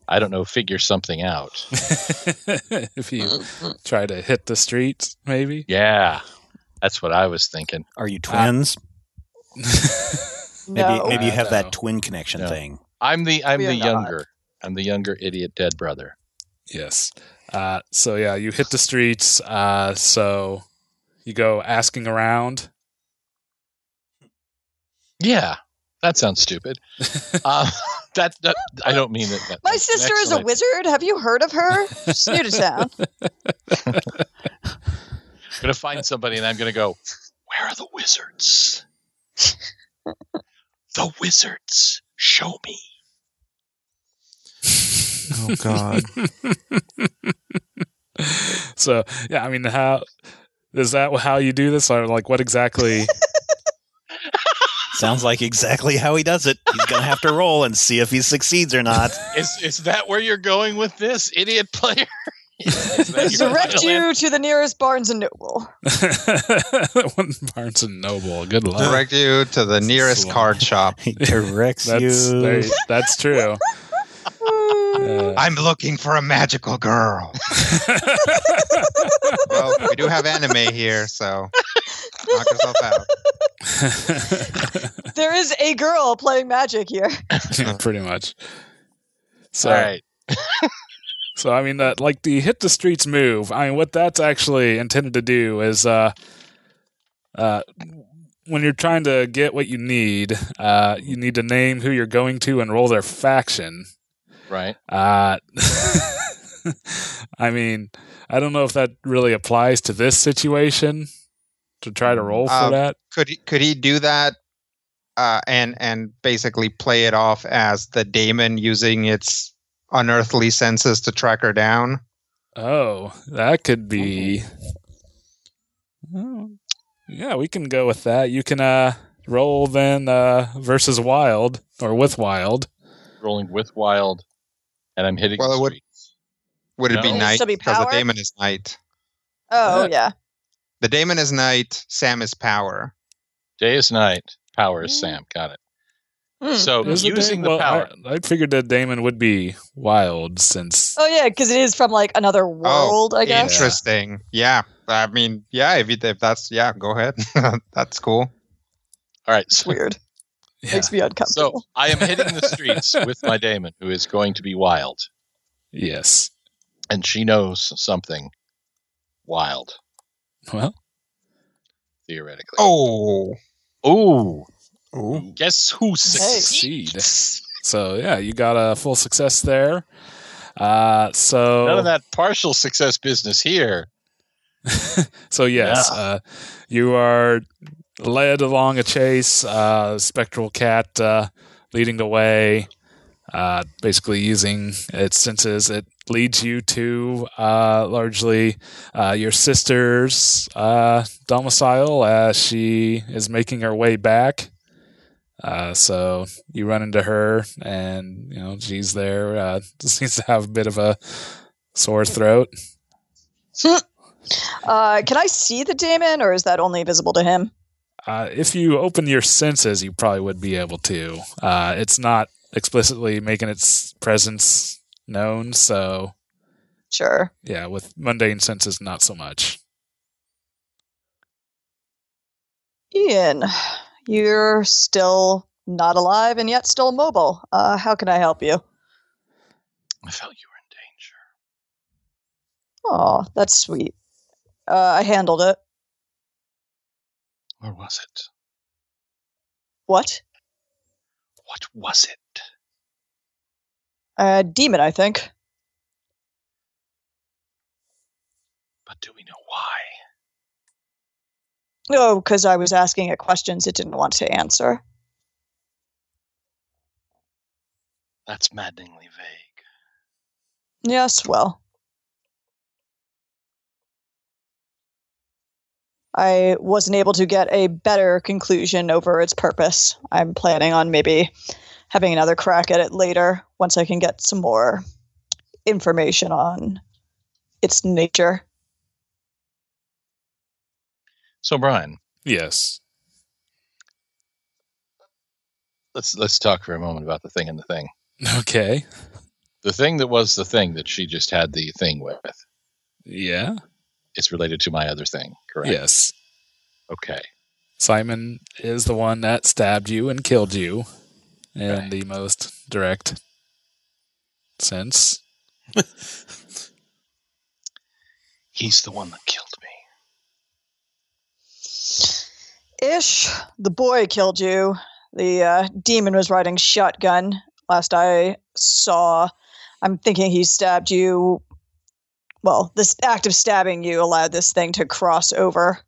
I don't know, figure something out. If you try to hit the streets, maybe? Yeah, that's what I was thinking. Are you twins? No. Maybe you have that twin connection thing. I'm the younger idiot dead brother. Yes. So yeah, you hit the streets. So you go asking around. Yeah, that sounds stupid. That I don't mean it. My sister is a wizard. Have you heard of her? She's new to town. I'm gonna find somebody and I'm gonna go, where are the wizards? The wizards, show me. Oh God. So yeah, I mean, how is that? How you do this, or like what exactly? Sounds like exactly how he does it. He's gonna have to roll and see if he succeeds or not. Is that where you're going with this, idiot player? Direct you to the nearest Barnes and Noble. Barnes and Noble, good luck. Direct you to the nearest card shop. He directs you. That's true. I'm looking for a magical girl. Well, we do have anime here, so knock yourself out. There is a girl playing magic here. Yeah, pretty much. So, all right. So, I mean, that like the hit the streets move. I mean, what that's actually intended to do is, when you're trying to get what you need to name who you're going to and roll their faction. Right. I mean, I don't know if that really applies to this situation to try to roll for that. Could he do that and basically play it off as the daemon using its unearthly senses to track her down? Oh, that could be. Oh, yeah, we can go with that. You can roll then versus wild or with wild. Rolling with wild, and I'm hitting. Well, would it be night? Be because the daemon is night. Oh yeah. The daemon is night. Sam is power. Day is night. Power is Sam. Got it. So using the power. I figured that Damon would be wild since. Oh yeah, because it is from like another world. I guess. Interesting. Yeah. I mean, yeah. If that's go ahead. That's cool. All right. It's weird. Yeah. Makes me uncomfortable. So I am hitting the streets with my daemon, who is going to be wild. Yes. And she knows something wild. Well, theoretically. Oh. Guess who succeeds? So yeah, you got a full success there. So none of that partial success business here. So yes, you are led along a chase. Spectral cat leading the way. Basically using its senses, it leads you to largely your sister's domicile as she is making her way back. So you run into her, and she's there. Seems to have a bit of a sore throat. Can I see the daemon, or is that only visible to him? If you open your senses, you probably would be able to. It's not explicitly making its presence known. So, Sure. yeah, with mundane senses, not so much. Ian, you're still not alive and yet still mobile. How can I help you? I felt you were in danger. Oh, that's sweet. I handled it. Or was it? What? What was it? A demon, I think. But do we know why? Oh, because I was asking it questions it didn't want to answer. That's maddeningly vague. Yes, well. I wasn't able to get a better conclusion over its purpose. I'm planning on maybe having another crack at it later once I can get some more information on its nature. So, Brian, Yes. let's talk for a moment about the thing and the thing. Okay. The thing that was the thing that she just had the thing with. Yeah. It's related to my other thing, correct? Yes. Okay. Simon is the one that stabbed you and killed you in Okay. the most direct sense. He's the one that killed me. Ish. The boy killed you. The demon was riding shotgun. Last I saw, I'm thinking he stabbed you. Well, this act of stabbing you allowed this thing to cross over.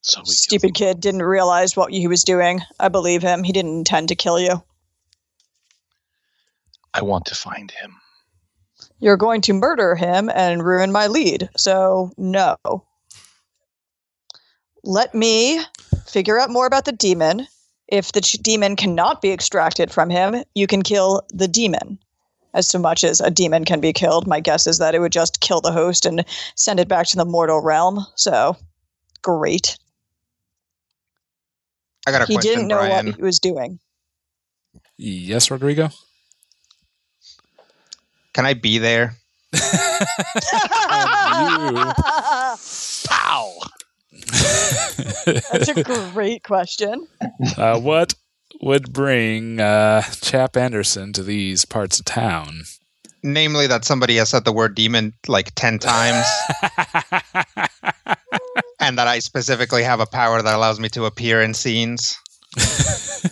So we Stupid kid didn't realize what he was doing. I believe him. He didn't intend to kill you. I want to find him. You're going to murder him and ruin my lead. So, no. Let me figure out more about the demon. If the demon cannot be extracted from him, you can kill the demon. As so much as a demon can be killed, my guess is that it would just kill the host and send it back to the mortal realm. So, great. I got a He question, didn't know Brian. what he was doing. Yes, Rodrigo? Can I be there? Pow! That's a great question. What would bring Chap Anderson to these parts of town? Namely, that somebody has said the word demon like 10 times, and that I specifically have a power that allows me to appear in scenes.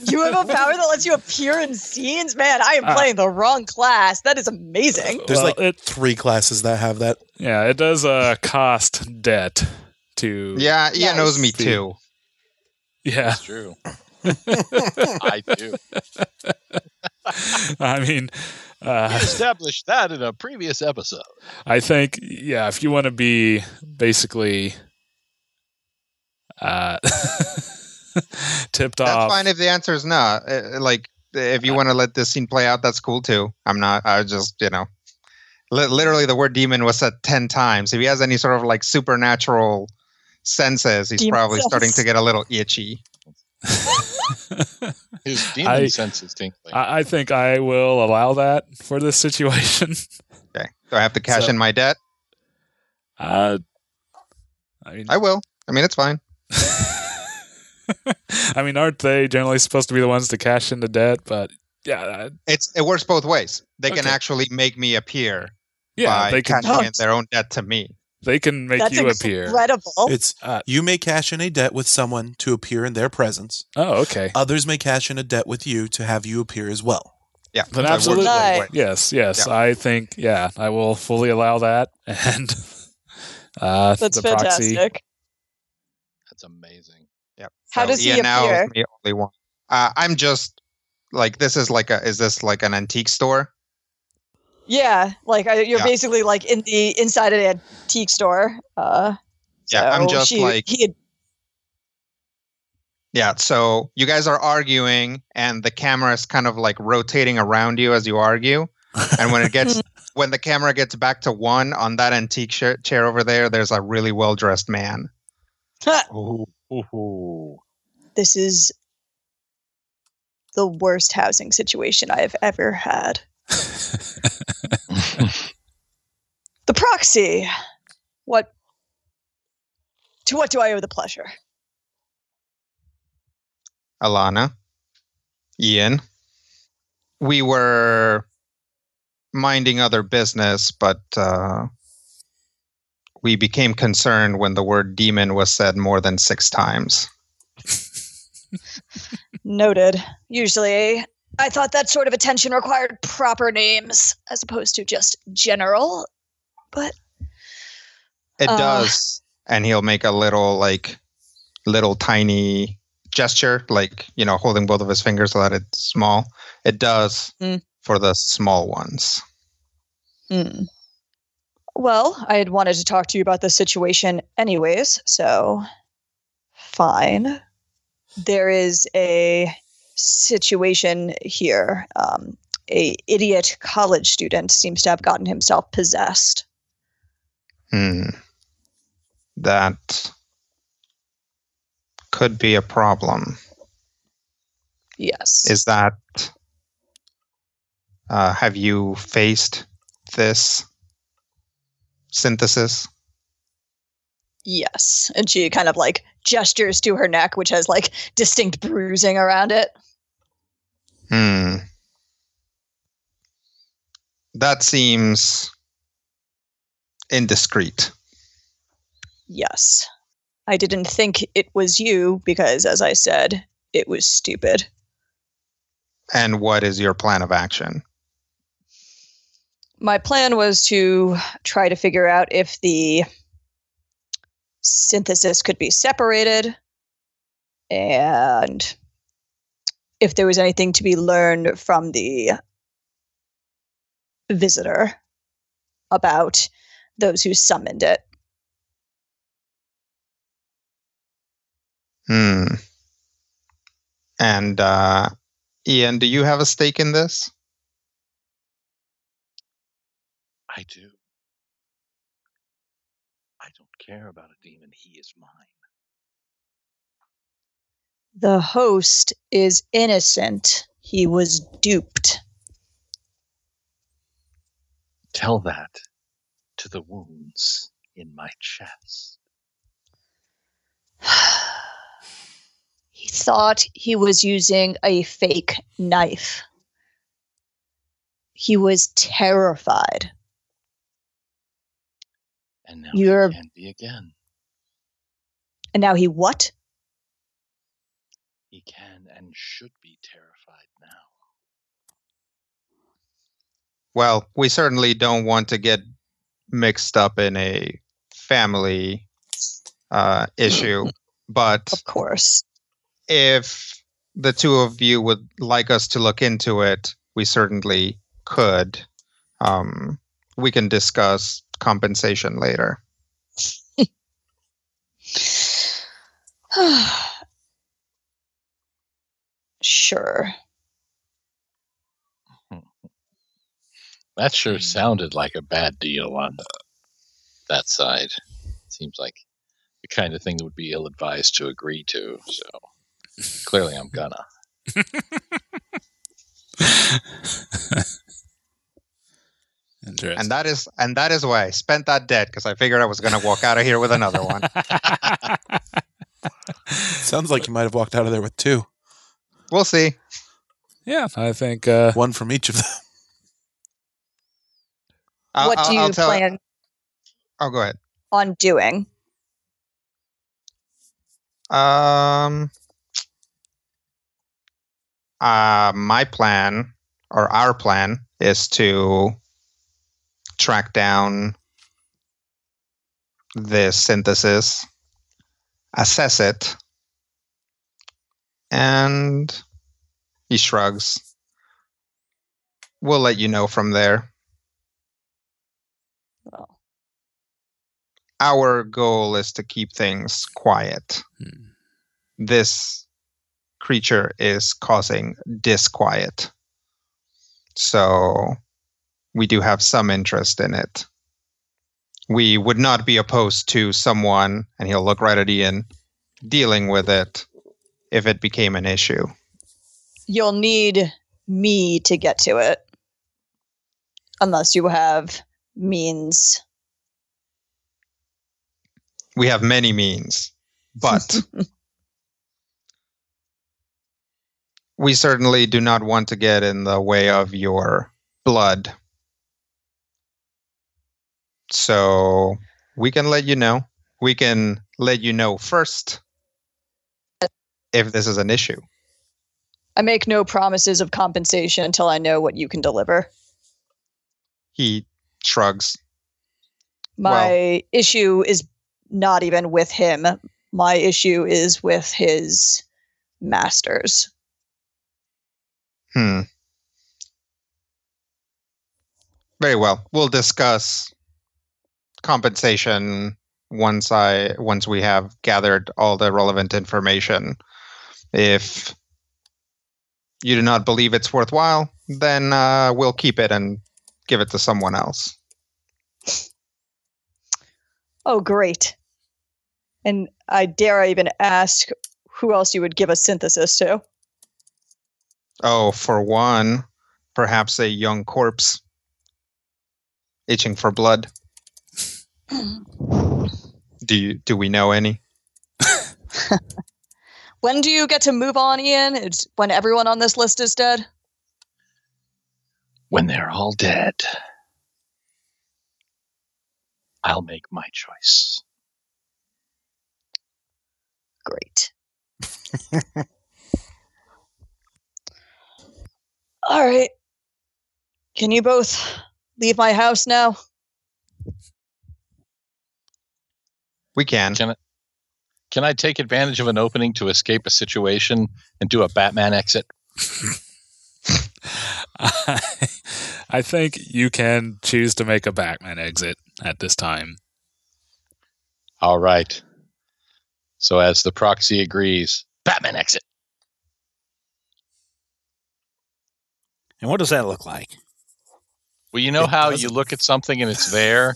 You have a power that lets you appear in scenes? Man, I am playing the wrong class. That is amazing. There's 3 classes that have that. Yeah, it does cost debt to... Yeah, Ian knows me The- too. Yeah. That's true. I do. I mean... We established that in a previous episode. I think, yeah, if you want to be basically tipped That's off. fine if the answer is no. Like, if you want to let this scene play out, that's cool too. I'm not, I just, literally the word demon was said 10 times. If he has any sort of like supernatural senses, he's Demon probably sense. starting to get a little itchy. His demon sense is tinkling. I think I will allow that for this situation. Okay. Do I have to cash in my debt? I I will. I mean, it's fine. mean, aren't they generally supposed to be the ones to cash into debt? But yeah, It works both ways. They can Okay. actually make me appear yeah, by they can. cashing in their own debt to me. They can make That's you appear. incredible. It's you may cash in a debt with someone to appear in their presence. Oh, okay. Others may cash in a debt with you to have you appear as well. Yeah. Then so it works absolutely. both Nice. ways. Yes. Yeah. I think. Yeah, I will fully allow that. And That's the proxy. fantastic. That's amazing. Yep. How does he Ian now appear? is the only one. I'm just like, is this like an antique store? Yeah, like you're Yeah. basically like in the inside of an antique store. Yeah, I'm just Yeah, so you guys are arguing, and the camera is kind of like rotating around you as you argue. And when the camera gets back to 1 on that antique chair over there, there's a really well dressed man. Ooh. This is the worst housing situation I have ever had. The proxy. To what do I owe the pleasure? Alana, Ian, we were minding other business, but we became concerned when the word demon was said more than 6 times. Noted. Usually, I thought that sort of attention required proper names as opposed to just general, but it does. And he'll make a little tiny gesture, holding both of his fingers so that it's small. It does for the small ones. Well, I had wanted to talk to you about this situation anyways, so fine. There is a situation here. A idiot college student seems to have gotten himself possessed. That could be a problem. Yes. Is that... have you faced this synthesis? Yes. And she kind of gestures to her neck, which has distinct bruising around it. That seems indiscreet. Yes. I didn't think it was you because, as I said, it was stupid. And what is your plan of action? My plan was to try to figure out if the synthesis could be separated and if there was anything to be learned from the visitor about those who summoned it. And Ian, do you have a stake in this? I do. I don't care about a demon. He is mine. The host is innocent. He was duped. Tell that to the wounds in my chest. He thought he was using a fake knife. He was terrified. And now he can be again. And now he what? He can and should be terrified now. Well, we certainly don't want to get mixed up in a family issue, but of course, if the two of you would like us to look into it, we certainly could. We can discuss compensation later. Sure. That sure sounded like a bad deal on that side. Seems like the kind of thing that would be ill-advised to agree to. So clearly, I'm gonna. And that is why I spent that debt, because I figured I was going to walk out of here with another one. Sounds like you might have walked out of there with 2. We'll see. Yeah, I think 1 from each of them. What do you plan? Oh, go ahead. On doing? My plan, or our plan, is to track down this synthesis, assess it, and he shrugs. We'll let you know from there. Well, our goal is to keep things quiet. This creature is causing disquiet. So we do have some interest in it. We would not be opposed to someone, and he'll look right at Ian, dealing with it if it became an issue. you'll need me to get to it. Unless you have means. We have many means, but we certainly do not want to get in the way of your blood. So we can let you know. We can let you know first if this is an issue. I make no promises of compensation until I know what you can deliver. He shrugs. My issue is not even with him. My issue is with his masters. Very well. We'll discuss compensation once we have gathered all the relevant information. If you do not believe it's worthwhile, then we'll keep it and give it to someone else. Oh, great. And I dare even ask who else you would give a synthesis to. Oh, for one, perhaps a young corpse itching for blood. Do we know any? When do you get to move on, Ian? It's when everyone on this list is dead? When they're all dead, I'll make my choice. Great. All right. Can you both leave my house now? We can. Can I take advantage of an opening to escape a situation and do a Batman exit? I think you can choose to make a Batman exit at this time. All right. So as the proxy agrees, Batman exit. And what does that look like? Well, you know how you look at something and it's there,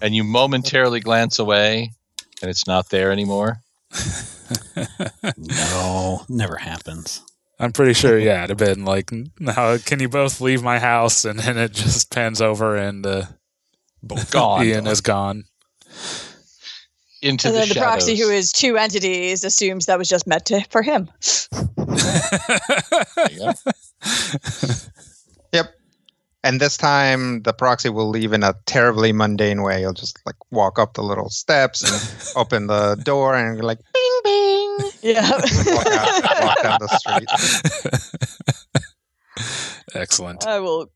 and you momentarily glance away, and it's not there anymore? No, never happens. I'm pretty sure, yeah, it'd have been like, now can you both leave my house? And then it just pans over and gone. Ian is gone. Into and then the shadows. proxy, who is two entities, assumes that was just meant for him. There you go. Yep. And this time, the proxy will leave in a terribly mundane way. He'll just like walk up the little steps and open the door and be like, bing, bing. Yeah. Walk down the street. Excellent. I will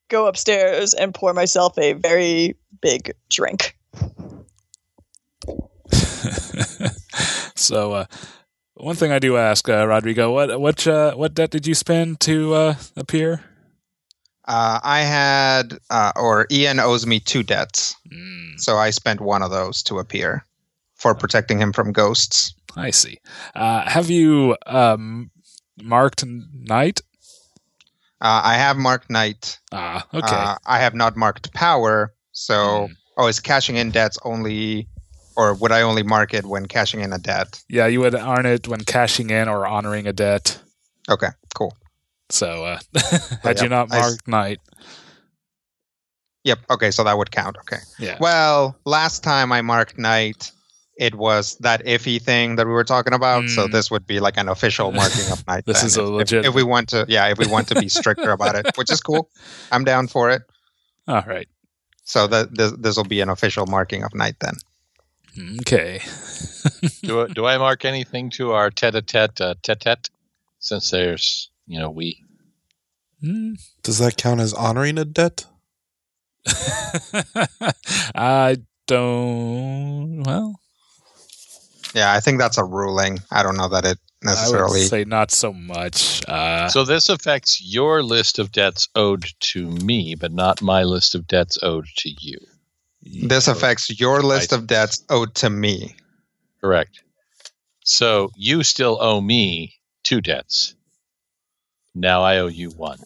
go upstairs and pour myself a very big drink. So, one thing I do ask, Rodrigo, what debt did you spend to appear? I had, or Ian owes me 2 debts. So I spent one of those to appear for protecting him from ghosts. I see. Have you marked night? I have marked night. Okay. I have not marked power. So, is cashing in debts only, or would I only mark it when cashing in a debt? Yeah, you would earn it when cashing in or honoring a debt. Okay, cool. So, had you not marked night? Yep, okay, so that would count. Okay. Yeah. Well, last time I marked night, it was that iffy thing that we were talking about. So this would be like an official marking of night. This then, is a legit. If we want to, if we want to be stricter about it, which is cool. I'm down for it. All right. So this will be an official marking of night then. Okay. Do I mark anything to our tete-a-tete, since there's, we? Does that count as honoring a debt? I don't. Well, yeah, I think that's a ruling. I don't know that it necessarily. I would say not so much. So this affects your list of debts owed to me, but not my list of debts owed to you. This affects your list of debts owed to me. Correct. So you still owe me 2 debts. Now I owe you 1.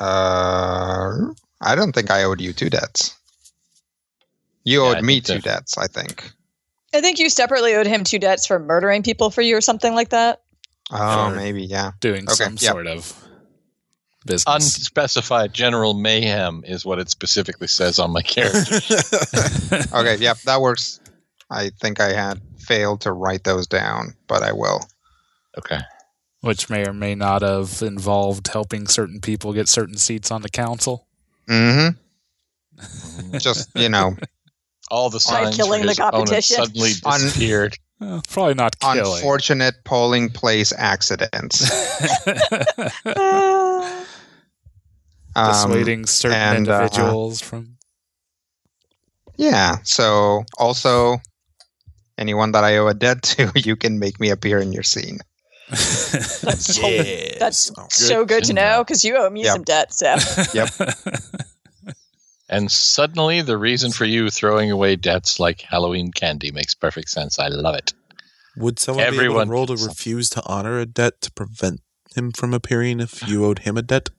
I don't think I owed you 2 debts. You owed me 2 debts, I think. I think you separately owed him 2 debts for murdering people for you or something like that. Oh, Or maybe, yeah. doing Okay, some yep. sort of business. Unspecified general mayhem is what it specifically says on my character. Okay, yep, that works. I think I had failed to write those down, but I will. Okay. Which may or may not have involved helping certain people get certain seats on the council. Mm-hmm. Just, All the signs killing for the his opponent competition. suddenly disappeared. Probably not killing. unfortunate polling place accidents. Dissuading certain and, individuals from... Yeah, so also anyone that I owe a debt to, you can make me appear in your scene. That's Yes. That's Oh, so good to know because you owe me Yep. some debt, so. Yep. And suddenly the reason for you throwing away debts like Halloween candy makes perfect sense. I love it. Would someone be able Everyone to roll to gets refuse to honor a debt to prevent him from appearing if you owed him a debt?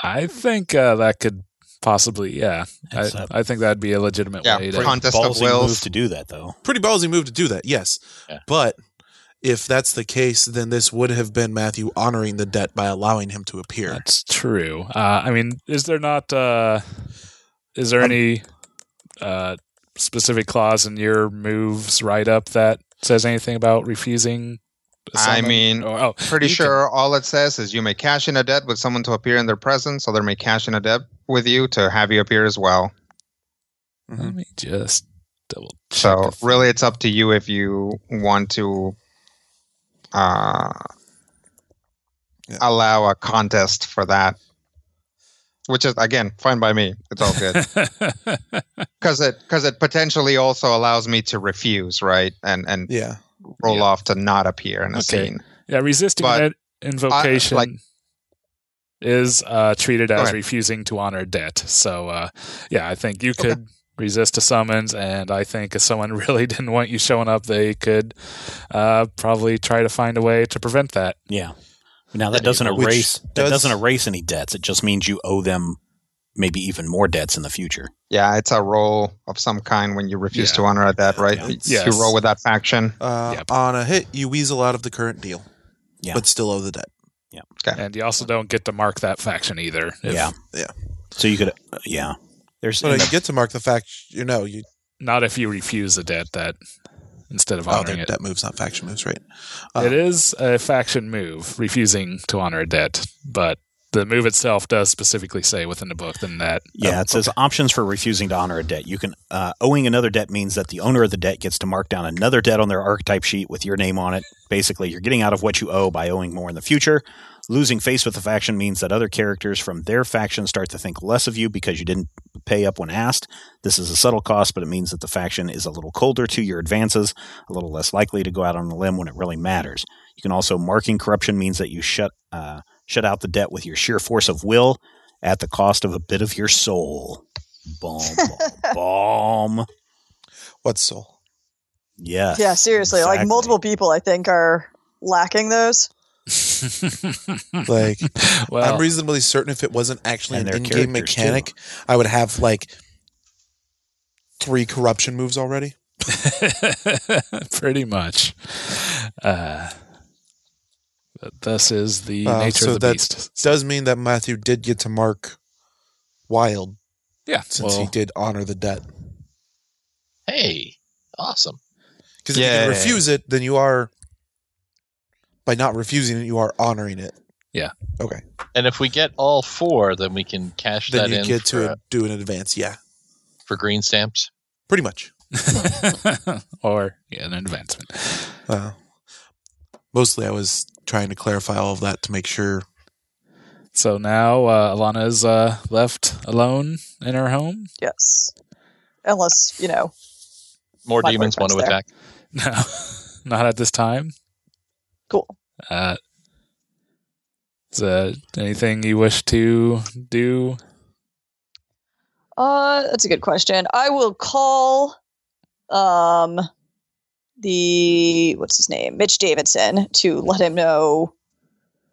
I think that could possibly, yeah. It's I think that'd be a legitimate Yeah, way to... contest of Ballsy wills. move to do that, though. Pretty ballsy move to do that, yes. Yeah. But if that's the case, then this would have been Matthew honoring the debt by allowing him to appear. That's true. I mean, is there not... is there any specific clause in your moves write-up that says anything about refusing a I summon? mean, pretty you sure all it says is you may cash in a debt with someone to appear in their presence, or they may cash in a debt with you to have you appear as well. Let me just double check. So really, it's up to you if you want to allow a contest for that, which is again fine by me. It's all good because it potentially also allows me to refuse, right, and Yeah. roll Yeah. off to not appear in a Okay. scene. Yeah, resisting But an invocation is treated Go as ahead. refusing to honor debt. So, yeah, I think you could resist a summons, and I think if someone really didn't want you showing up, they could probably try to find a way to prevent that. Yeah. Now that doesn't Which erase does- doesn't erase any debts. It just means you owe them maybe even more debts in the future. Yeah, it's a roll of some kind when you refuse Yeah. to honor a debt, right? Yes. You roll with that faction. Yep. On a hit, you weasel out of the current deal, Yeah. but still owe the debt. And you also don't get to mark that faction either. Yeah. Yeah. So you could, There's But you get to mark the fact, you Not if you refuse a debt that instead of honoring it. debt moves, not faction moves, right? It is a faction move, refusing to honor a debt, but the move itself does specifically say within the book that Yeah, it says options for refusing to honor a debt. You can owing another debt means that the owner of the debt gets to mark down another debt on their archetype sheet with your name on it. Basically, you're getting out of what you owe by owing more in the future. Losing face with the faction means that other characters from their faction start to think less of you because you didn't pay up when asked. This is a subtle cost, but it means that the faction is a little colder to your advances, a little less likely to go out on a limb when it really matters. You can also marking corruption means that you shut out the debt with your sheer force of will at the cost of a bit of your soul. Boom, boom, boom. What soul? Yeah. Yeah, seriously. Like exactly. multiple people, I think, are lacking those. Like, well, I'm reasonably certain if it wasn't actually And an their in-game characters, mechanic, I would have like 3 corruption moves already. pretty much. But this is the nature so of the that beast. does mean that Matthew did get to mark wild Yeah, since he did honor the debt. Hey, awesome. Because if you can refuse it, then you are, by not refusing it, you are honoring it. Yeah. Okay. And if we get all 4, then we can cash Then that you in get for, to do an advance. Yeah. for green stamps. Pretty much. or an advancement. Mostly I was trying to clarify all of that to make sure. So now Alana is left alone in her home. Yes. Unless, More My demons want to boyfriend's there. attack. No, not at this time. cool. Is there anything you wish to do? That's a good question. I will call what's his name? Mitch Davidson to let him know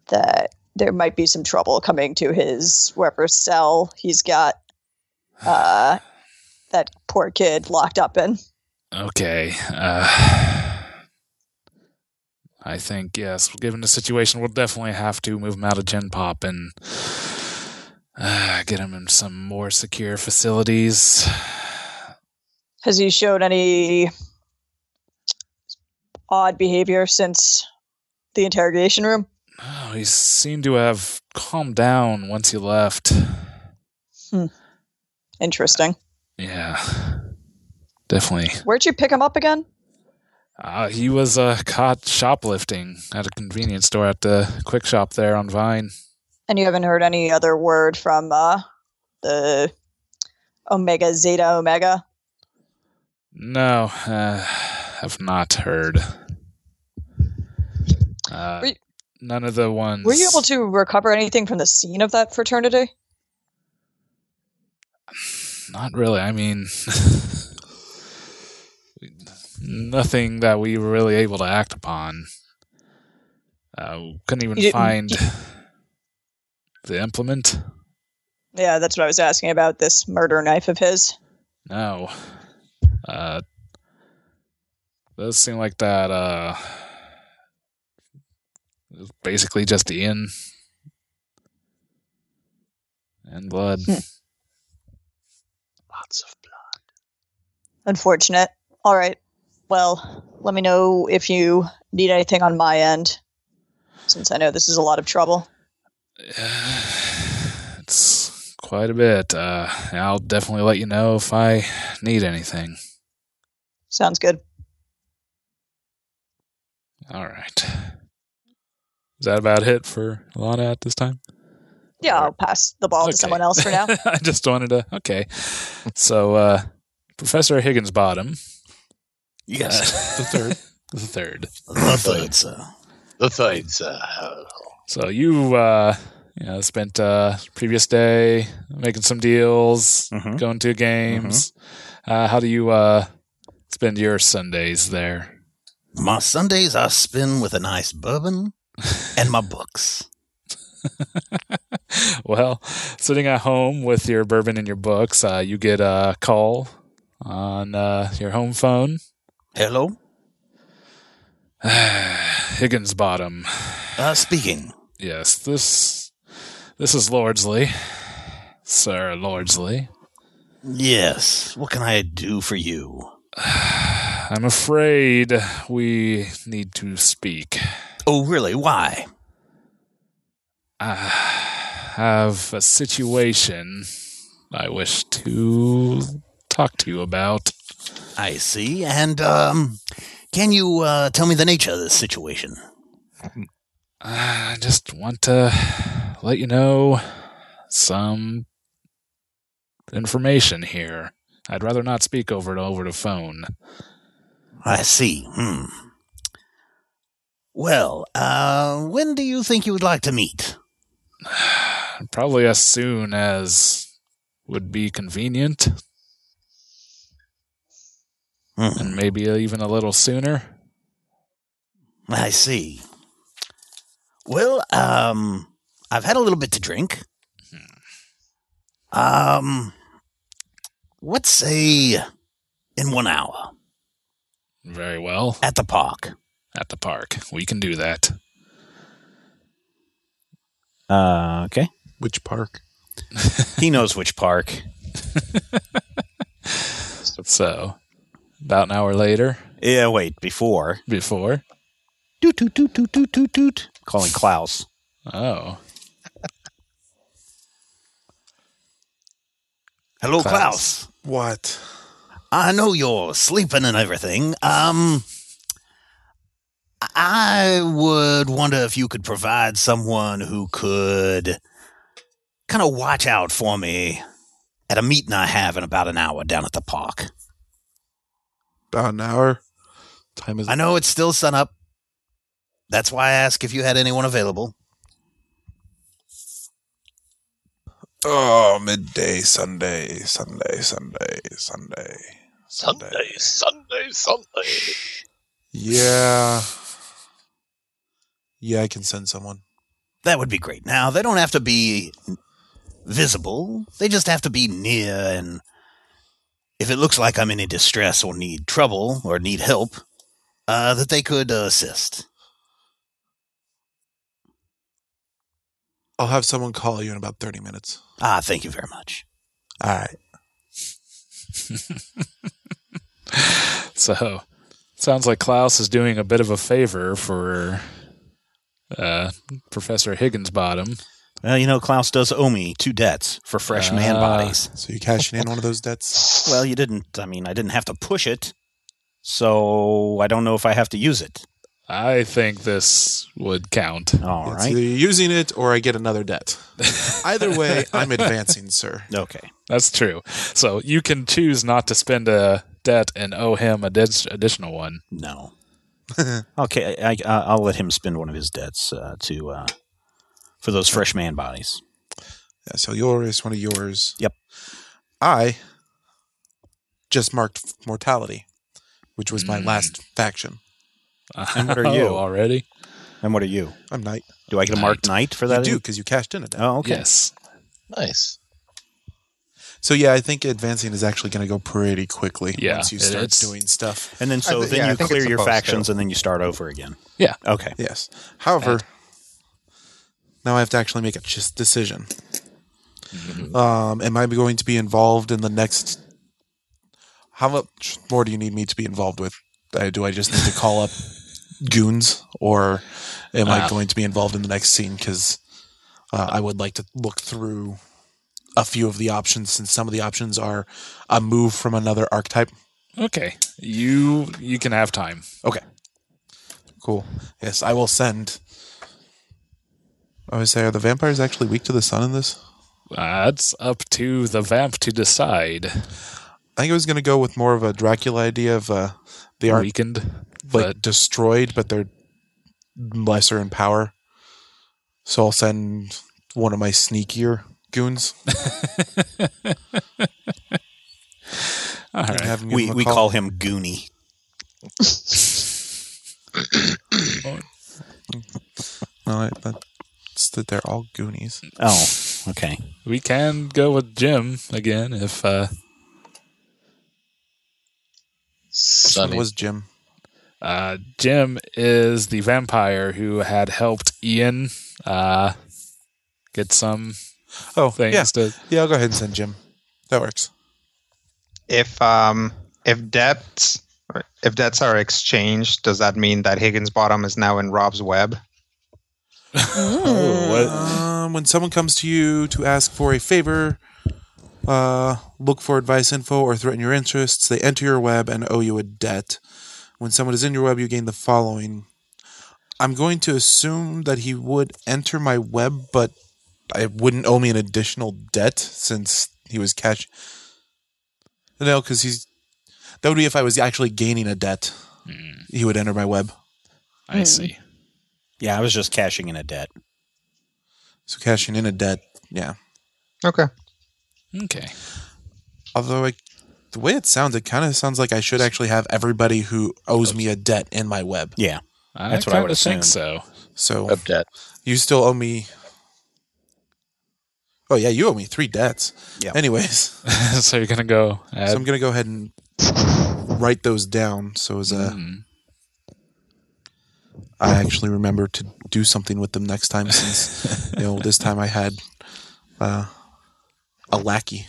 that there might be some trouble coming to his wherever cell he's got that poor kid locked up in. Okay. I think, yes, given the situation, we'll definitely have to move him out of Gen Pop and get him in some more secure facilities. Has he showed any odd behavior since the interrogation room? Oh, he seemed to have calmed down once he left. Interesting. Yeah, definitely. Where'd you pick him up again? He was caught shoplifting at a convenience store at the Quick Shop there on Vine. And you haven't heard any other word from the Omega Zeta Omega? No, have not heard. None of the ones... Were you able to recover anything from the scene of that fraternity? Not really. I mean... nothing that we were really able to act upon. Couldn't even find the implement. Yeah, that's what I was asking about, this murder knife of his. No. Does seem like that basically just Ian and blood. Lots of blood. Unfortunate. All right. Well, let me know if you need anything on my end, since I know this is a lot of trouble. It's quite a bit. I'll definitely let you know if I need anything. Sounds good. All right. Is that about it for Lana at this time? Yeah, I'll pass the ball to someone else for now. I just wanted to... Okay. So, Professor Higginsbottom. Yes. The third. The third. The third, sir. The third, sir. So you spent previous day making some deals, going to games. How do you spend your Sundays there? My Sundays I spend with a nice bourbon and my books. Well, sitting at home with your bourbon and your books, you get a call on your home phone. Hello? Higginsbottom. Speaking. Yes, this is Lordsley. Sir Lordsley. Yes. What can I do for you? I'm afraid we need to speak. Oh, really? Why? I have a situation I wish to talk to you about. I see. And, can you tell me the nature of this situation? I just want to let you know some information here. I'd rather not speak over the phone. I see. Well, when do you think you would like to meet? Probably as soon as would be convenient. And maybe even a little sooner. I see. Well, I've had a little bit to drink. Let's say in 1 hour. Very well. At the park. At the park. We can do that. Okay. Which park? He knows which park. So, about an hour later. Yeah, wait, before. Before? Toot, toot, toot, toot, toot, toot, toot. Calling Klaus. Oh. Hello, Klaus. What? I know you're sleeping and everything. I would wonder if you could provide someone who could kind of watch out for me at a meeting I have in about an hour down at the park. About an hour? Time is... I know it's still sunup. That's why I asked if you had anyone available. Oh, midday, Sunday. Yeah. Yeah, I can send someone. That would be great. Now, they don't have to be visible. They just have to be near, and if it looks like I'm in any distress or need trouble or need help, that they could assist. I'll have someone call you in about 30 minutes. Thank you very much. All right. So, sounds like Klaus is doing a bit of a favor for Professor Higginsbottom. Well, Klaus does owe me 2 debts for fresh man bodies. So you cashing in one of those debts? Well, you didn't. I didn't have to push it, so I don't know if I have to use it. I think this would count. All It's right. either you're using it or I get another debt. Either way, I'm advancing, sir. Okay. That's true. So you can choose not to spend a debt and owe him an additional one. No. Okay, I'll let him spend one of his debts for those fresh man bodies. Yeah, so yours, one of yours. Yep. I just marked mortality, which was my last faction. And what are you? Already? And what are you? I'm knight. Do I get a marked knight for that? You do, because you cashed in a debt. Oh, okay. Yes. Nice. So yeah, I think advancing is actually going to go pretty quickly Yeah, once you start doing stuff. And then I you think clear it's your supposed factions to. and then you start over again. Yeah. Okay. Yes. However, now I have to actually make a decision. Am I going to be involved in the next? How much more do you need me to be involved with? Do I just need to call up goons, or am I going to be involved in the next scene? Because I would like to look through a few of the options, since some of the options are a move from another archetype. Okay. You can have time. Okay. Cool. Yes, I will send. I would say, are the vampires actually weak to the sun in this? It's up to the vamp to decide. I think I was going to go with more of a Dracula idea of they aren't Weakened. like destroyed, but they're lesser in power. So I'll send one of my sneakier goons. All right. Have him give him a We call him Goonie. No, that's that they're all Goonies. Oh, okay. We can go with Jim again if Which Sonny. one was Jim? Jim is the vampire who had helped Ian get some things to. Yeah, I'll go ahead and send Jim. That works. If debts are exchanged, does that mean that Higginsbottom is now in Rob's web? When someone comes to you to ask for a favor, look for advice info, or threaten your interests, they enter your web and owe you a debt. When someone is in your web, you gain the following. I'm going to assume that he would enter my web, but I wouldn't owe me an additional debt since he was cash. No, because that would be if I was actually gaining a debt. He would enter my web. I see. Yeah, I was just cashing in a debt. So cashing in a debt, yeah. Okay. Okay. Although the way it kind of sounds like I should actually have everybody who owes me a debt in my web. Yeah, That's what I would kinda think assume. so. So Web debt. you still owe me. Oh yeah, you owe me 3 debts. Yeah. Anyways, So you're gonna go. so I'm gonna go ahead and write those down. So as I actually remember to do something with them next time, since this time I had a lackey.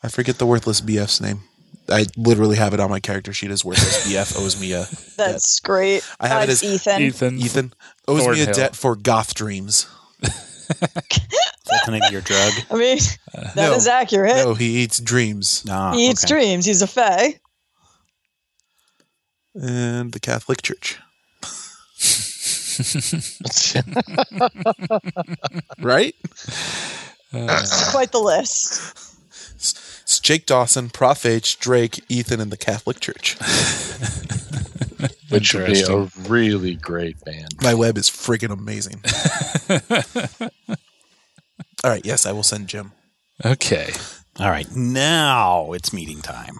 I forget the worthless BF's name. I literally have it on my character sheet as worthless BF owes me a That's great. I have it It's as Ethan. Ethan owes me a Thornhill. debt for goth dreams. Is that the name of your drug? I mean, that is No. accurate. No, he eats dreams. He eats dreams. He's a fae. And the Catholic Church. Right? Quite the list. It's Jake Dawson, Prof H, Drake, Ethan, and the Catholic Church. Which would be a Interesting. really great band. My web is freaking amazing. All right, yes, I will send Jim. Okay. All right, now it's meeting time.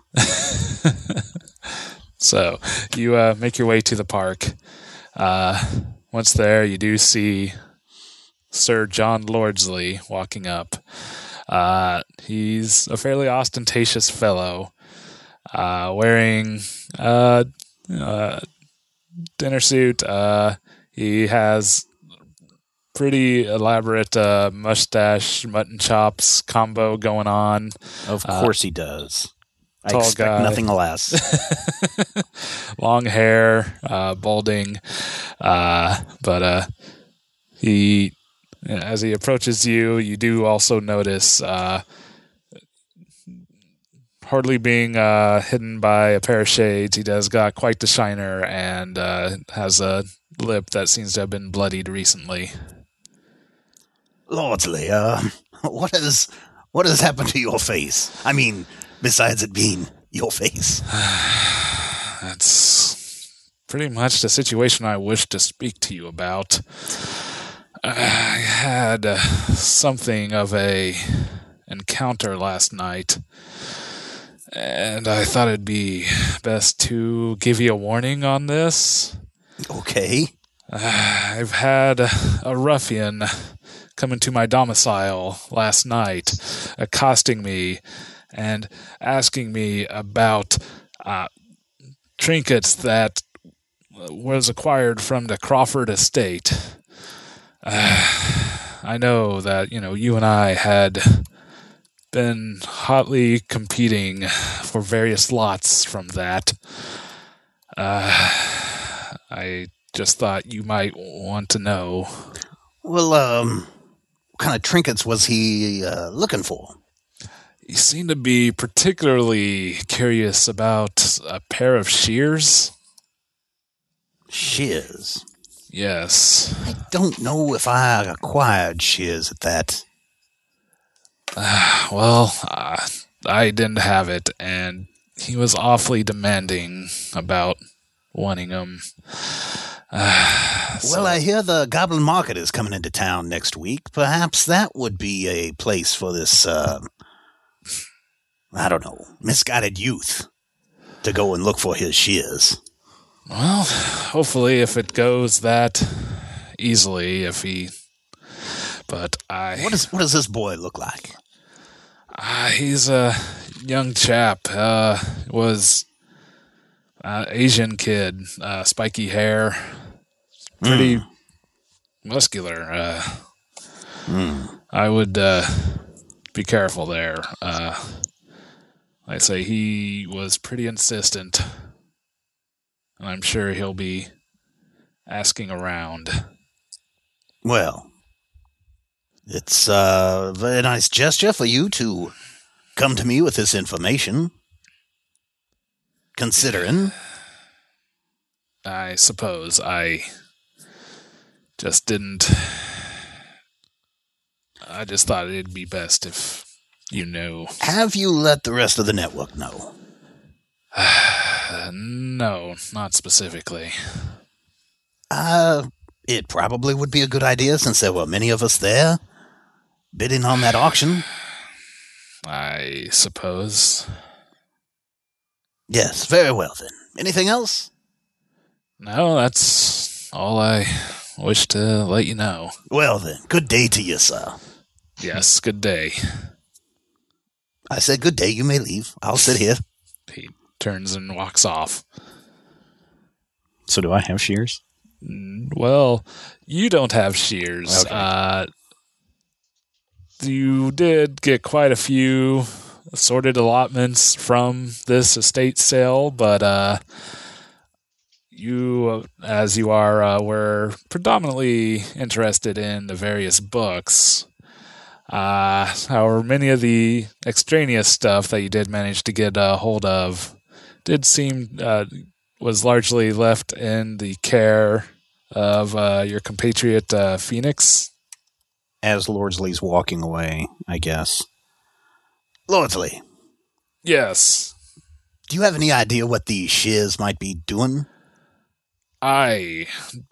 So you make your way to the park. Once there, you do see Sir John Lordsley walking up. He's a fairly ostentatious fellow, wearing dinner suit. He has pretty elaborate mustache, mutton chops combo going on. Of course he does. I tall expect guy. nothing less. Long hair, balding, but he, as he approaches you, you do also notice, hardly being hidden by a pair of shades, he does got quite the shiner and has a lip that seems to have been bloodied recently. Lordsley, what has happened to your face? I mean, besides it being your face. That's pretty much the situation I wish to speak to you about. I had something of a encounter last night, and I thought it'd be best to give you a warning on this. Okay. I've had a ruffian come into my domicile last night, accosting me and asking me about trinkets that was acquired from the Crawford estate. I know that, you and I had been hotly competing for various lots from that. I just thought you might want to know. Well, what kind of trinkets was he looking for? He seemed to be particularly curious about a pair of shears. Shears? Yes. I don't know if I acquired shears at that. I didn't have it, and he was awfully demanding about wanting them. Well, I hear the Goblin Market is coming into town next week. Perhaps that would be a place for this, misguided youth to go and look for his shears. Well, hopefully if it goes that easily, But What does this boy look like? He's a young chap. Was Asian kid, spiky hair, pretty muscular. I would be careful there. I'd say he was pretty insistent, and I'm sure he'll be asking around. Well, it's a very nice gesture for you to come to me with this information. Considering. I suppose I just didn't. I just thought it'd be best if you knew. Have you let the rest of the network know? No, not specifically. It probably would be a good idea since there were many of us there bidding on that auction. I suppose. Yes, very well then. Anything else? No, that's all I wish to let you know. Well then, good day to you, sir. Yes, good day. I said good day, you may leave. I'll sit here. He turns and walks off. So do I have shears? Well, you don't have shears. Okay. You did get quite a few assorted allotments from this estate sale, but you, as you are, were predominantly interested in the various books. However, many of the extraneous stuff that you did manage to get a hold of did seem was largely left in the care of your compatriot Phoenix. As Lordsley's walking away, I guess. Lordsley. Yes. Do you have any idea what these shears might be doing? I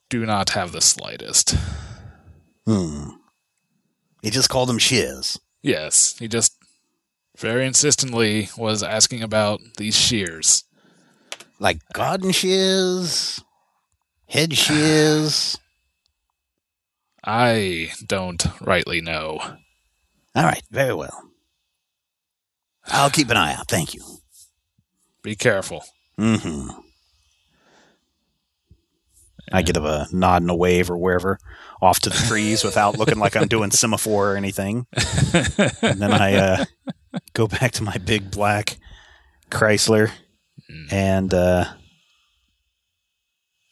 do not have the slightest. He just called them shears. Yes, he just very insistently was asking about these shears. Like garden shears? Head shears? I don't rightly know. All right, very well. I'll keep an eye out, thank you. Be careful. Mm-hmm. I give a nod and a wave or wherever, off to the trees without looking like I'm doing semaphore or anything. And then I go back to my big black Chrysler and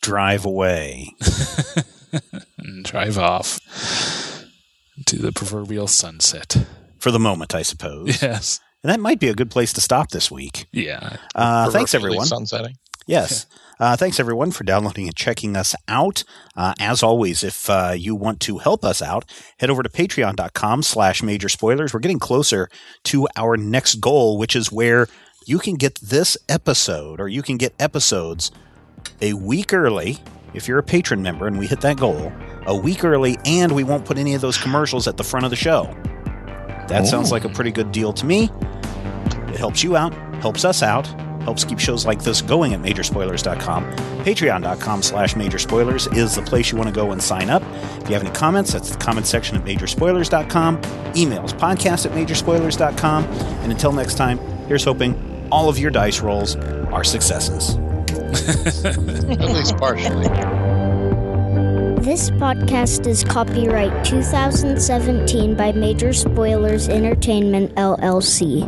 drive away. And drive off to the proverbial sunset. For the moment, I suppose. Yes. And that might be a good place to stop this week. Yeah. Thanks, everyone. Sunsetting. Yes. Thanks, everyone, for downloading and checking us out. As always, if you want to help us out, head over to patreon.com/major spoilers. We're getting closer to our next goal, which is where you can get this episode, or you can get episodes a week early if you're a patron member and we hit that goal, a week early, and we won't put any of those commercials at the front of the show. That sounds like a pretty good deal to me. It helps you out, helps us out, helps keep shows like this going at majorspoilers.com. Patreon.com/majorspoilers is the place you want to go and sign up. If you have any comments, that's the comment section at majorspoilers.com. Emails, podcast@majorspoilers.com. And until next time, here's hoping all of your dice rolls are successes. At least partially. This podcast is copyright 2017 by Major Spoilers Entertainment, LLC.